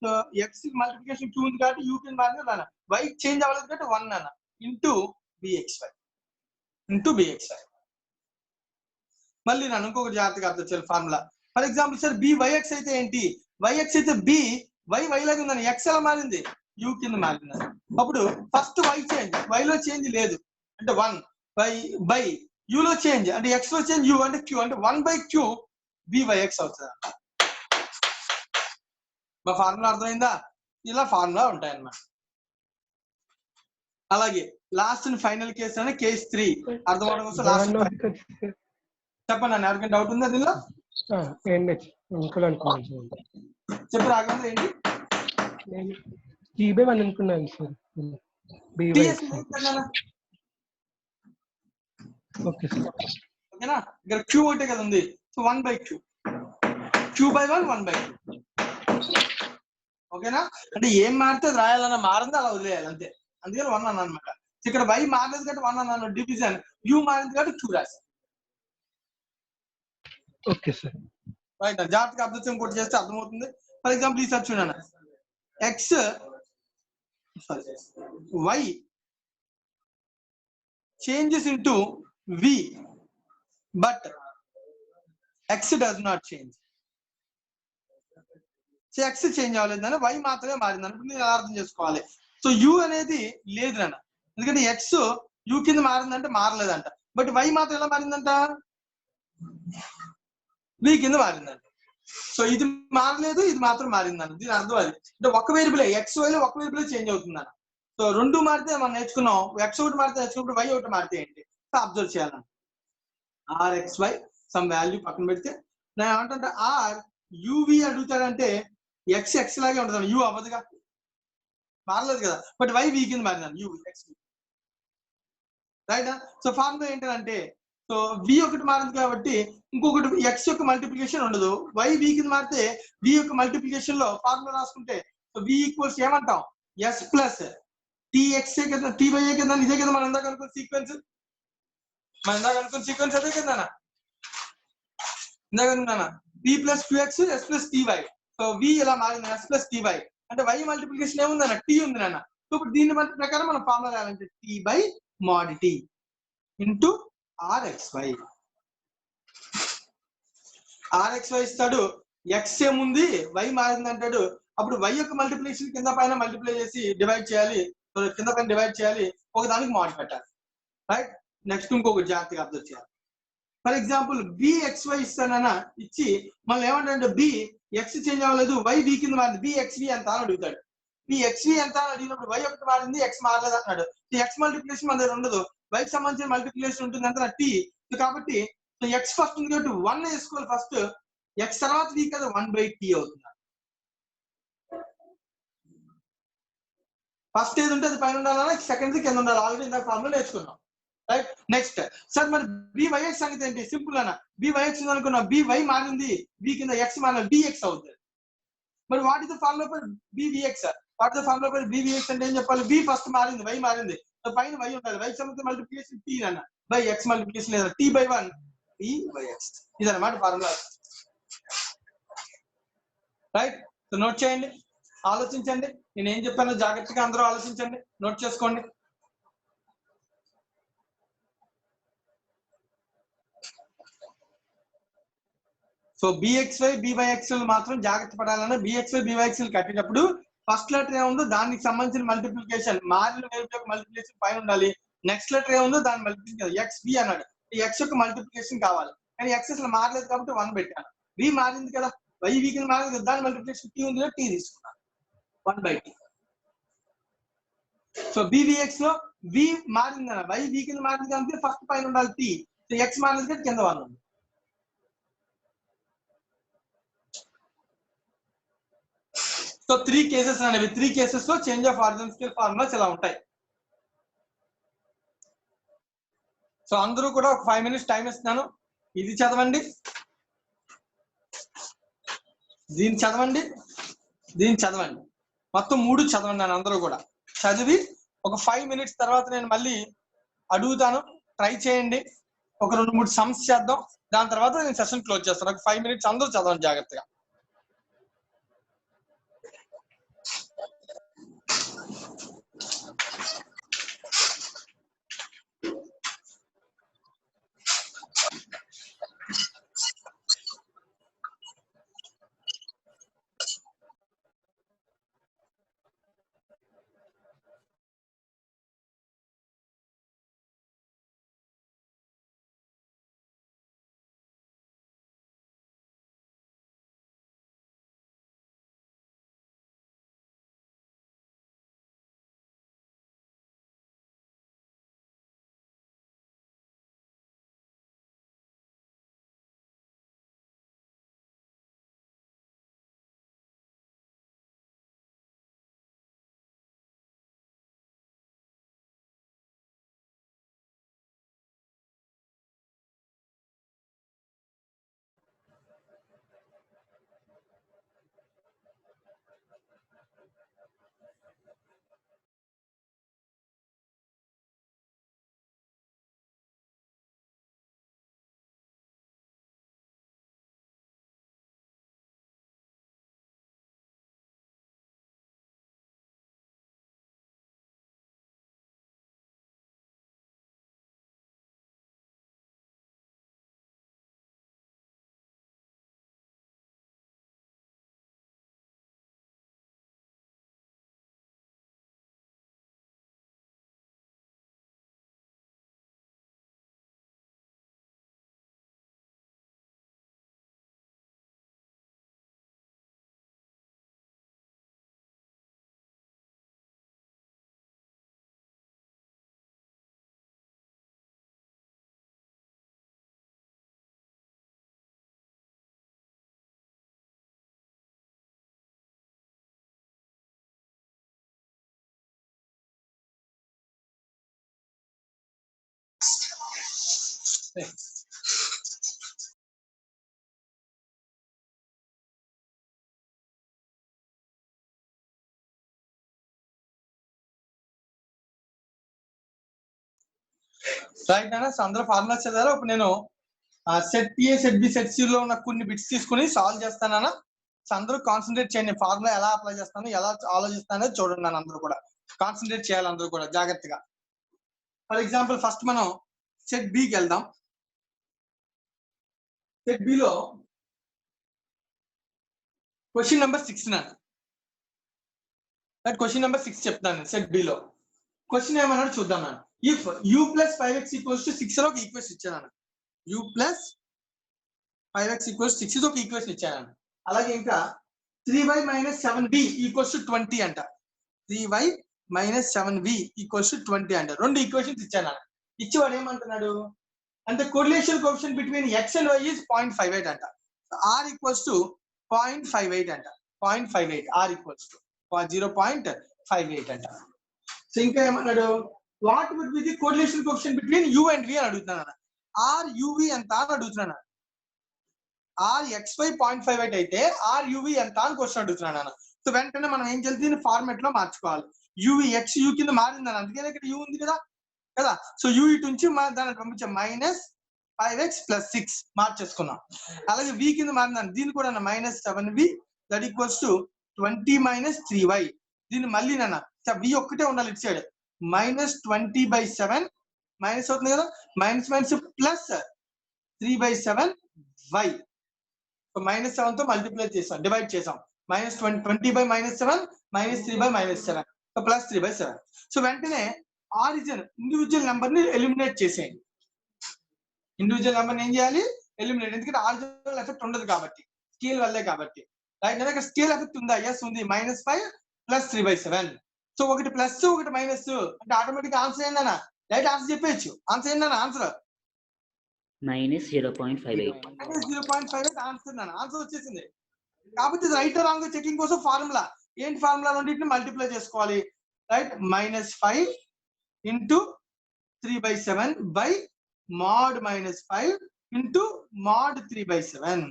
Speaker 1: సో ఎక్స్ మల్టిప్లికేషన్ క్యూ ఉంది కాబట్టి యూ కింద మారింది నాన్న, వై చేంజ్ అవ్వలేదు కాబట్టి 1 అన్న, ఇంటూ BXY. మళ్ళీ నన్ను ఇంకొక జాగ్రత్తగా అర్థం చేయాలి formula. For example sir BYX అయితే ఏంటి? YX అయితే B, Y లాగా ఉందని, X ఎలా మారింది? U కింద మారింది. అప్పుడు ఫస్ట్ Y చేంజ్, Y లో చేంజ్ లేదు అంటే 1 బై U లో చేంజ్ అంటే X లో చేంజ్, U అంటే Q అంటే 1/Q BYX అవుతుంది. మా ఫార్ములా అర్థమైందా? ఇలా ఫార్ములా ఉంటాయి అన్నమాట. అలాగే లాస్ట్ ఫైనల్ కేసు అనే కేస్ 3 అర్థం అవడం కోసం లాస్ట్ చెప్పండి అన్న, ఎవరికైనా డౌట్ ఉందా దీనిలో? చెప్పు రాఘవేంద్ర, ఏంటి?
Speaker 8: T/1 అనుకున్నాను సార్. ఓకే సార్,
Speaker 1: ఓకేనా? ఇక్కడ Q ఒకటే కదా ఉంది, సో 1/Q, Q/1 1/Q. ఓకేనా? అంటే ఏం మారితే అది రాయాలన్నా, మారింది అలా వదిలేయాలి అంతే, అందుకని 1 అన్న అనమాట. ఇక్కడ Y మారలేదు కాబట్టి 1 అన్నాను, డివిజన్ U మారింది కాబట్టి Q రాశాను.
Speaker 8: Okay sir,
Speaker 1: right. జాగ్రత్తగా అర్థం ఇంకోటి చేస్తే అర్థమవుతుంది. ఫర్ ఎగ్జాంపుల్ ఈసారి చూడండి, Y changes into V but X does not change. So X change అవ్వలేదని, Y మాత్రమే మారిందని నేను అర్థం చేసుకోవాలి. సో U అనేది లేదు నాన్న, ఎందుకంటే X U కింద మారిందంటే మారలేదంట, బట్ Y మాత్రం ఎలా మారిందంట? V కింద మారిందంట. సో ఇది మారలేదు, ఇది మాత్రం మారిందన్న, దీని అర్థం అది. అంటే ఒక వేరియబుల్ XY లో ఒక వేరియబుల్ చేంజ్ అవుతుందన్న. సో రెండు మారితే మనం నేర్చుకున్నాం, X ఒకటి మారితే నేర్చుకున్నప్పుడు Y ఒకటి మారితే ఏంటి అబ్జర్వ్ చేయాలన్న. RXY సమ్ వాల్యూ పక్కన పెడితే నేను ఏమంటే RUV అడుగుతాడంటే X లాగే ఉంటుంది, U అవ్వదుగా, మారలేదు కదా, బట్ Y V కింద మారింది, U X, right. So formula ఏంటంటే, సో V ఒకటి మారింది కాబట్టి ఇంకొకటి X యొక్క మల్టిప్లికేషన్ ఉండదు, Y V కింద మారితే V యొక్క మల్టిప్లికేషన్ లో ఫార్ములా రాసుకుంటే సో V ఈక్వల్స్ ఏమంటాం? S ప్లస్ TXA కదా, TY కదా, ఇదే కదా మనం ఇందాక అనుకున్న సీక్వెన్స్, అదే కదా ఇందాక అనుకున్నా, P plus QX S plus TY. So V ఇలా మారింది, S ప్లస్ TY అంటే Y మల్టిప్లికేషన్ ఏముందన్న? T ఉంది నాన్న. సో ఇప్పుడు దీని ప్రకారం మనం ఫార్ములా రాయాలంటే T/mod T into RXY. RXY ఇస్తాడు, X ఏముంది, Y మారింది అంటాడు. అప్పుడు Y యొక్క మల్టిప్లికేషన్ కింద పైన మల్టిప్లై చేసి డివైడ్ చేయాలి, కింద పైన డివైడ్ చేయాలి, ఒక దానికి మోడ్ పెట్టాలి, రైట్. నెక్స్ట్ ఇంకొక జాగ్రత్తగా అర్థం చేయాలి. ఫర్ ఎగ్జాంపుల్ BXY ఇస్తానన్నా, ఇచ్చి మళ్ళీ ఏమంటాడంటే BX చేంజ్ అవ్వలేదు, Y V కింద మారింది, BXV ఎంత అని అడుగుతాడు. BXV ఎంత అని అడిగినప్పుడు Y ఒకటి మారింది, X మారలేదు అంటున్నాడు. X మల్టిప్లికేషన్ మన దగ్గర ఉండదు, Y కి సంబంధించిన మల్టిప్లికేషన్ ఉంటుంది అంత T. కాబట్టి X ఫస్ట్ ఉంది కాబట్టి 1 వేసుకోవాలి ఫస్ట్, X తర్వాత V కదా 1/T అవుతుంది. ఫస్ట్ ఏది ఉంటే అది పైన ఉండాలన్నా, సెకండ్ కింద ఉండాలి, ఆల్రెడీ ఇందాక ఫార్ములా నేర్చుకున్నాం, రైట్. నెక్స్ట్ సార్ మరి BYX సంగతి ఏంటి? సింపుల్ అన్న, BYX అనుకున్నాం, BY మారింది, V కింద X మారింది, BX అవుతుంది. మరి what is the formula for BVX? What is the formula for BVX అంటే ఏం చెప్పాలి? V ఫస్ట్ మారింది, Y మారింది, పైన Y ఉండాలి, Y సంబంధించిన మల్టిప్లికేషన్ T అన్న, బై X మల్టిప్లికేషన్ లేదా T/1 BYX, ఇదన్నమాట ఫార్ములా, రైట్. సో నోట్ చేయండి, ఆలోచించండి, నేను ఏం చెప్పానో జాగ్రత్తగా అందరూ ఆలోచించండి, నోట్ చేసుకోండి. సో BXY BYX మాత్రం జాగ్రత్త పడాలన్నా, BXY BYX కట్టేటప్పుడు ఫస్ట్ లెటర్ ఏముందో దానికి సంబంధించిన మల్టిప్లికేషన్, మారిన వేరియబుల్ యొక్క మల్టిప్లికేషన్ పైన ఉండాలి. నెక్స్ట్ లెటర్ ఏముందో దాని మల్టిప్లికేషన్ ఎక్స్ బి అన్నాడు, ఈ ఎక్స్ యొక్క మల్టిప్లికేషన్ కావాలి, కానీ ఎక్స్ అసలు మారలేదు కాబట్టి 1 పెట్టాను. బి మారింది కదా, వై బి కింద మారింది కదా, దాని మల్టిప్లికేషన్ టీ ఉంది, టీ తీసుకున్నాను 1/t. సో బివిఎక్స్ లో వి మారింది అన్న, వై బి కింద మారింది కాబట్టి ఫస్ట్ పైన ఉండాలి టీ, సో ఎక్స్ మారింది కాబట్టి కింద 1 ఉంది. సో 3 కేసెస్ అనేవి, 3 కేసెస్ లో change of origin scale formulas ఇలా ఉంటాయి. సో అందరూ కూడా ఒక 5 minutes టైం ఇస్తున్నాను. ఇది చదవండి, దీన్ని చదవండి, దీన్ని చదవండి, మొత్తం 3 చదవండి అని అందరూ కూడా. చదివి ఒక 5 minutes తర్వాత నేను మళ్ళీ అడుగుతాను, ట్రై చేయండి, ఒక 2-3 సమ్స్ చేద్దాం, దాని తర్వాత నేను సెషన్ క్లోజ్ చేస్తాను. ఒక 5 minutes అందరూ చదవండి జాగ్రత్తగా. రైట్ అన్న, అందరూ ఫార్ములాస్ చదివారు. ఇప్పుడు నేను సెట్ ఏ, సెట్ బి, సెట్ సి లో ఉన్న కొన్ని బిట్స్ తీసుకుని సాల్వ్ చేస్తానన్న. అందరూ కాన్సన్ట్రేట్ చేయండి, ఫార్ములా ఎలా అప్లై చేస్తాను, ఎలా ఆలోచిస్తానో చూడండి నన్ను. అందరూ కూడా కాన్సన్ట్రేట్ చేయాలి, అందరూ కూడా జాగ్రత్తగా. ఫర్ ఎగ్జాంపుల్ ఫస్ట్ మనం సెట్ బికి వెళ్దాం. సెట్ బిలో క్వశ్చన్ నెంబర్ 6 నాన్న, క్వశ్చన్ నెంబర్ 6 చెప్తాను. సెట్ బిలో క్వశ్చన్ ఏమన్నాడు చూద్దాం నాన్న. ఇఫ్ u + 5x = 6 లో ఒక ఈక్వేషన్ ఇచ్చాను. u + 5x = 6 ఇది ఒక ఈక్వేషన్ ఇచ్చాను. అలాగే ఇంకా 3y - 7b = 20 అంట. 3y - 7b = 20 అంట. 2 ఈక్వేషన్స్ ఇచ్చాను. ఇచ్చి వాడు ఏమంటున్నాడు అంటే correlation coefficient between x and y is 0.58 అంట. r = 0.58 అంట. 0.58 r = 0.58 అంట. సో ఇంకా ఏమన్నాడు, what would be the correlation coefficient between u and v అని అడుగుతున్నాను. r uv ఎంత అని అడుగుతున్నాను. r xy 0.58 అయితే r uv ఎంత అని క్వశ్చన్ అడుగుతున్నాను. సో వెంటనే మనం ఏం చేయాలి, దీన్ని ఫార్మాట్ లో మార్చుకోవాలి. uv x u కింద మారిందని, అందుకనే ఇక్కడ u ఉంది కదా. సో u ఇటు నుంచి దాన్ని పంపించాం -5x + 6 మార్చేసుకున్నాం. అలాగే v కింద మారిందని, దీన్ని కూడా -7v that equals to 20 - 3y. దీన్ని మళ్ళీ నాన్న v ఒక్కటే ఉండాలి ఇటు సైడ్. -20/7 మైనస్ అవుతుంది కదా, మైనస్ ప్లస్ 3/7y. -7 తో మల్టిప్లై చేసాం, డివైడ్ చేసాం. minus 20 by minus 7 minus 3 by minus 7 so plus 3 by 7 so వెంటనే ఆరిజిన్ ఇండివిజువల్ నెంబర్ ని ఎలిమినేట్ చేసేయండి ఇండివిజువల్ నెంబర్ ఏం చేయాలి ఎలిమినేట్ ఎందుకంటే ఆరిజినల్ ఎఫెక్ట్ ఉండదు కాబట్టి స్కేల్ వల్లే కాబట్టి రైట్ ఇక్కడ స్కేల్ ఎఫెక్ట్ ఉందా ఎస్ ఉంది -5 ప్లస్ 3/7 సో ఒకటి ప్లస్ ఒకటి మైనస్ అంటే ఆటోమేటిక్ ఆన్సర్ ఏందన్నా రైట్ ఆన్సర్ చెప్పేయచ్చు ఆన్సర్ ఏందన్నా ఆన్సర్
Speaker 4: -0.58
Speaker 1: -0.58 ఆన్సర్ నాన్న ఆన్సర్ వచ్చేసింది కాబట్టి రైట్ రాంగ్ చెకింగ్ కోసం ఫార్ములా ఏంటి ఫార్ములా రెండింటిని మల్టిప్లై చేసుకోవాలి right -5 into 3/7 by mod -5 into mod 3/7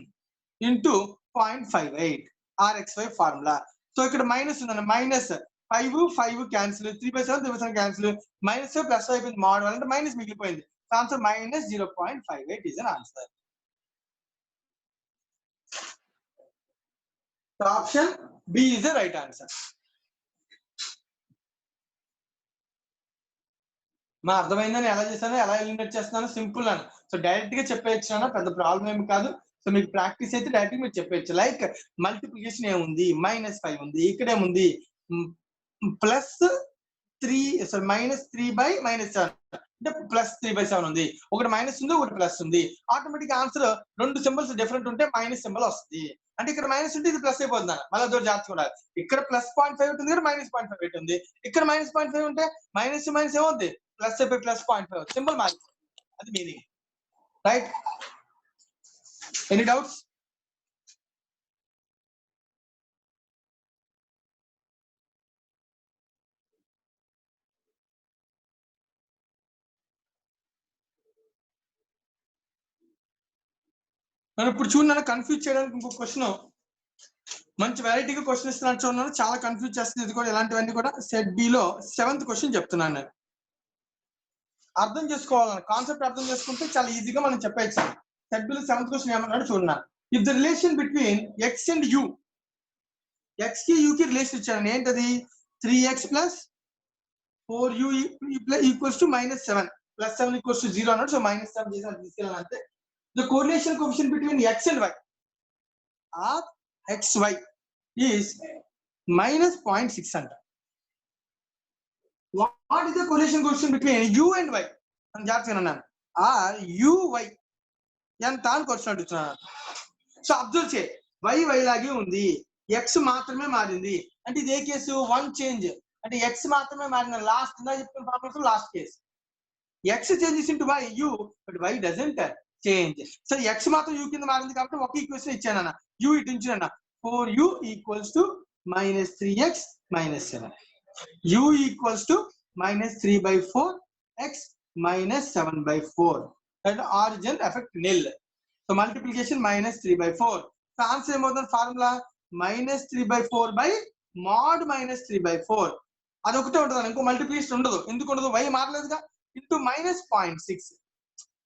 Speaker 1: into 0.58 RXY formula so ఇక్కడ మైనస్ ఉందన్న -5 క్యాన్సిల్ 3/7 3/7 క్యాన్సిల్ మైనస్ ప్లస్ అయిపోయింది mod అంటే మైనస్ మిగిలిపోయింది answer -0.58 is an answer. So option B is the right answer. మా అర్థమైందని ఎలా చేశాను ఎలా ఎలిమినేట్ చేస్తున్నాను సింపుల్ అని సో డైరెక్ట్ గా చెప్పేయచ్చు పెద్ద ప్రాబ్లం ఏమి కాదు సో మీకు ప్రాక్టీస్ అయితే డైరెక్ట్ మీరు చెప్పేయచ్చు లైక్ మల్టిప్లికేషన్ ఏముంది -5 ఉంది ఇక్కడేముంది -3/-7 అంటే +3/7 ఉంది ఒకటి మైనస్ ఉంది ఒకటి ప్లస్ ఉంది ఆటోమేటిక్ ఆన్సర్ రెండు సింబల్స్ డిఫరెంట్ ఉంటే మైనస్ సింబల్ వస్తుంది అంటే ఇక్కడ మైనస్ ఉంటే ఇది ప్లస్ అయిపోతుంది మళ్ళీ అదో జాగ్రత్తగా ఉండాలి ఇక్కడ +0.5 ఉంటుంది ఇక్కడ -0.58 ఉంది ఇక్కడ -0.5 ఉంటే మైనస్ ఏమవుతుంది ప్లస్ అయిపోయి +0.5 సింబల్ మారింది అది మీనింగ్ రైట్ ఎనీ డౌట్స్ నేను ఇప్పుడు చూడన్నా కన్ఫ్యూజ్ చేయడానికి ఇంకో క్వశ్చన్ మంచి వెరైటీగా క్వశ్చన్ ఇస్తున్నాను చూడన్నాను చాలా కన్ఫ్యూజ్ చేస్తుంది ఇది కూడా ఇలాంటివన్నీ కూడా సెట్ బి లో 7th క్వశ్చన్ చెప్తున్నాను నేను అర్థం చేసుకోవాలన్న కాన్సెప్ట్ అర్థం చేసుకుంటే చాలా ఈజీగా మనం చెప్పేయచ్చు సెట్ బి లో 7th క్వశ్చన్ ఏమన్నాడు చూడన్నాను if the relation between X and U X కి యూ కి రిలేషన్ ఇచ్చాను ఏంటది 3x + 4u equals to -7 +7 equals to 0 అన్నాడు సో -7 చేసి అది తీసుకెళ్ళాలంటే the correlation coefficient between x and y or xy is -0.6 anta what is the correlation coefficient between u and y అని జాగ్రత్తగా or uy ఎంత అని క్వశ్చన్ అడుగుతున్నాను సో అబ్జర్వ్ చేయి y లాగే ఉంది x మాత్రమే మారింది అంటే ఇది ఏ కేసు వన్ చేంజ్ అంటే x మాత్రమే మారిన లాస్ట్ ఇందా చెప్తున్న formula last case x changes into y u but y doesn't change so x మాత్రం u కింద మారింది కాబట్టి ఒక ఈక్వేషన్ ఇచ్చానన్న u ఇటు ఉంచానన్న 4u equals to -3x -7 u equals to -3/4 x -7/4 and origin effect nil so multiplication -3/4 so answer ఏమవుతుంది ఫార్ములా -3/4 బై mod -3/4 అది ఒకటే ఉంటుంది ఇంకో మల్టిప్లికేషన్ ఉండదు ఎందుకు ఉండదు y మారలేదుగా ఇంటూ -0.6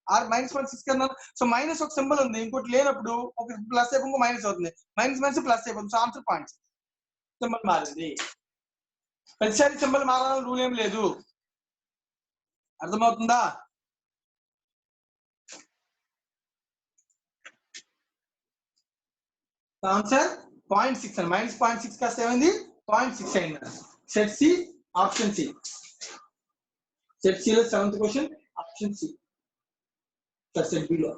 Speaker 1: ఆర్ -0.6 కన్నా సో మైనస్ ఒక సింబల్ ఉంది ఇంకోటి లేనప్పుడు ఒక ప్లస్ అయిపోయి ఇంకో మైనస్ అవుతుంది మైనస్ ప్లస్ అయిపోతుంది సో ఆన్సర్ 0.6 సింబల్ మారింది ప్రతిసారి సింబల్ మారాలని రూల్ ఏం లేదు అర్థమవుతుందా ఆన్సర్ 0.6 అని -0.6 కాస్త ఏమైంది 0.6 అయింది set c option c set c లో 7th question option c set b లో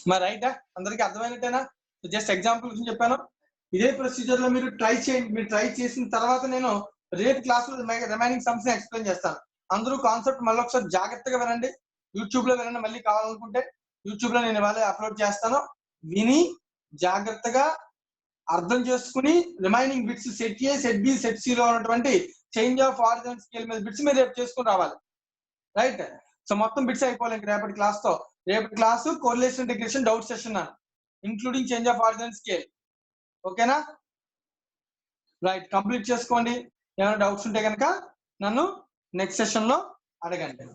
Speaker 1: మరి రైట్ అందరికి అర్థమైనట్టేనా జస్ట్ ఎగ్జాంపుల్ గురించి చెప్పాను ఇదే ప్రొసీజర్ లో మీరు ట్రై చేయండి మీరు ట్రై చేసిన తర్వాత నేను రేపు క్లాస్ లో రిమైనింగ్ సమ్స్ ని ఎక్స్ప్లెయిన్ చేస్తాను అందరూ కాన్సెప్ట్ మళ్ళీ ఒకసారి జాగ్రత్తగా వినండి యూట్యూబ్ లో వినండి మళ్ళీ కావాలనుకుంటే యూట్యూబ్ లో నేను ఇవాళ అప్లోడ్ చేస్తాను విని జాగ్రత్తగా అర్థం చేసుకుని రిమైనింగ్ బిట్స్ సెట్ ఏ సెట్ బి సెట్ సి లో ఉన్నటువంటి చేంజ్ ఆఫ్ ఆరిజిన్ స్కేల్ మీద బిట్స్ మీరు రేపు చేసుకుని రావాలి రైట్ సో మొత్తం బిట్స్ అయిపోవాలి రేపటి క్లాస్ తో రేపటి class correlation integration doubt session including change of origin scale ఓకేనా రైట్ కంప్లీట్ చేసుకోండి ఏమైనా డౌట్స్ ఉంటే కనుక నన్ను నెక్స్ట్ సెషన్ లో అడగండి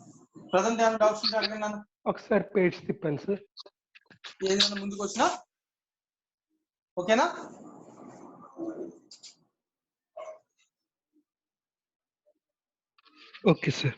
Speaker 1: ప్రజెంట్ ఏమైనా డౌట్స్ ఉంటే అడగండి నన్ను
Speaker 8: ఒకసారి పేజ్ తిప్పండి సార్
Speaker 1: ఏదైనా ముందుకు వచ్చినా ఓకేనా
Speaker 8: ఓకే సార్.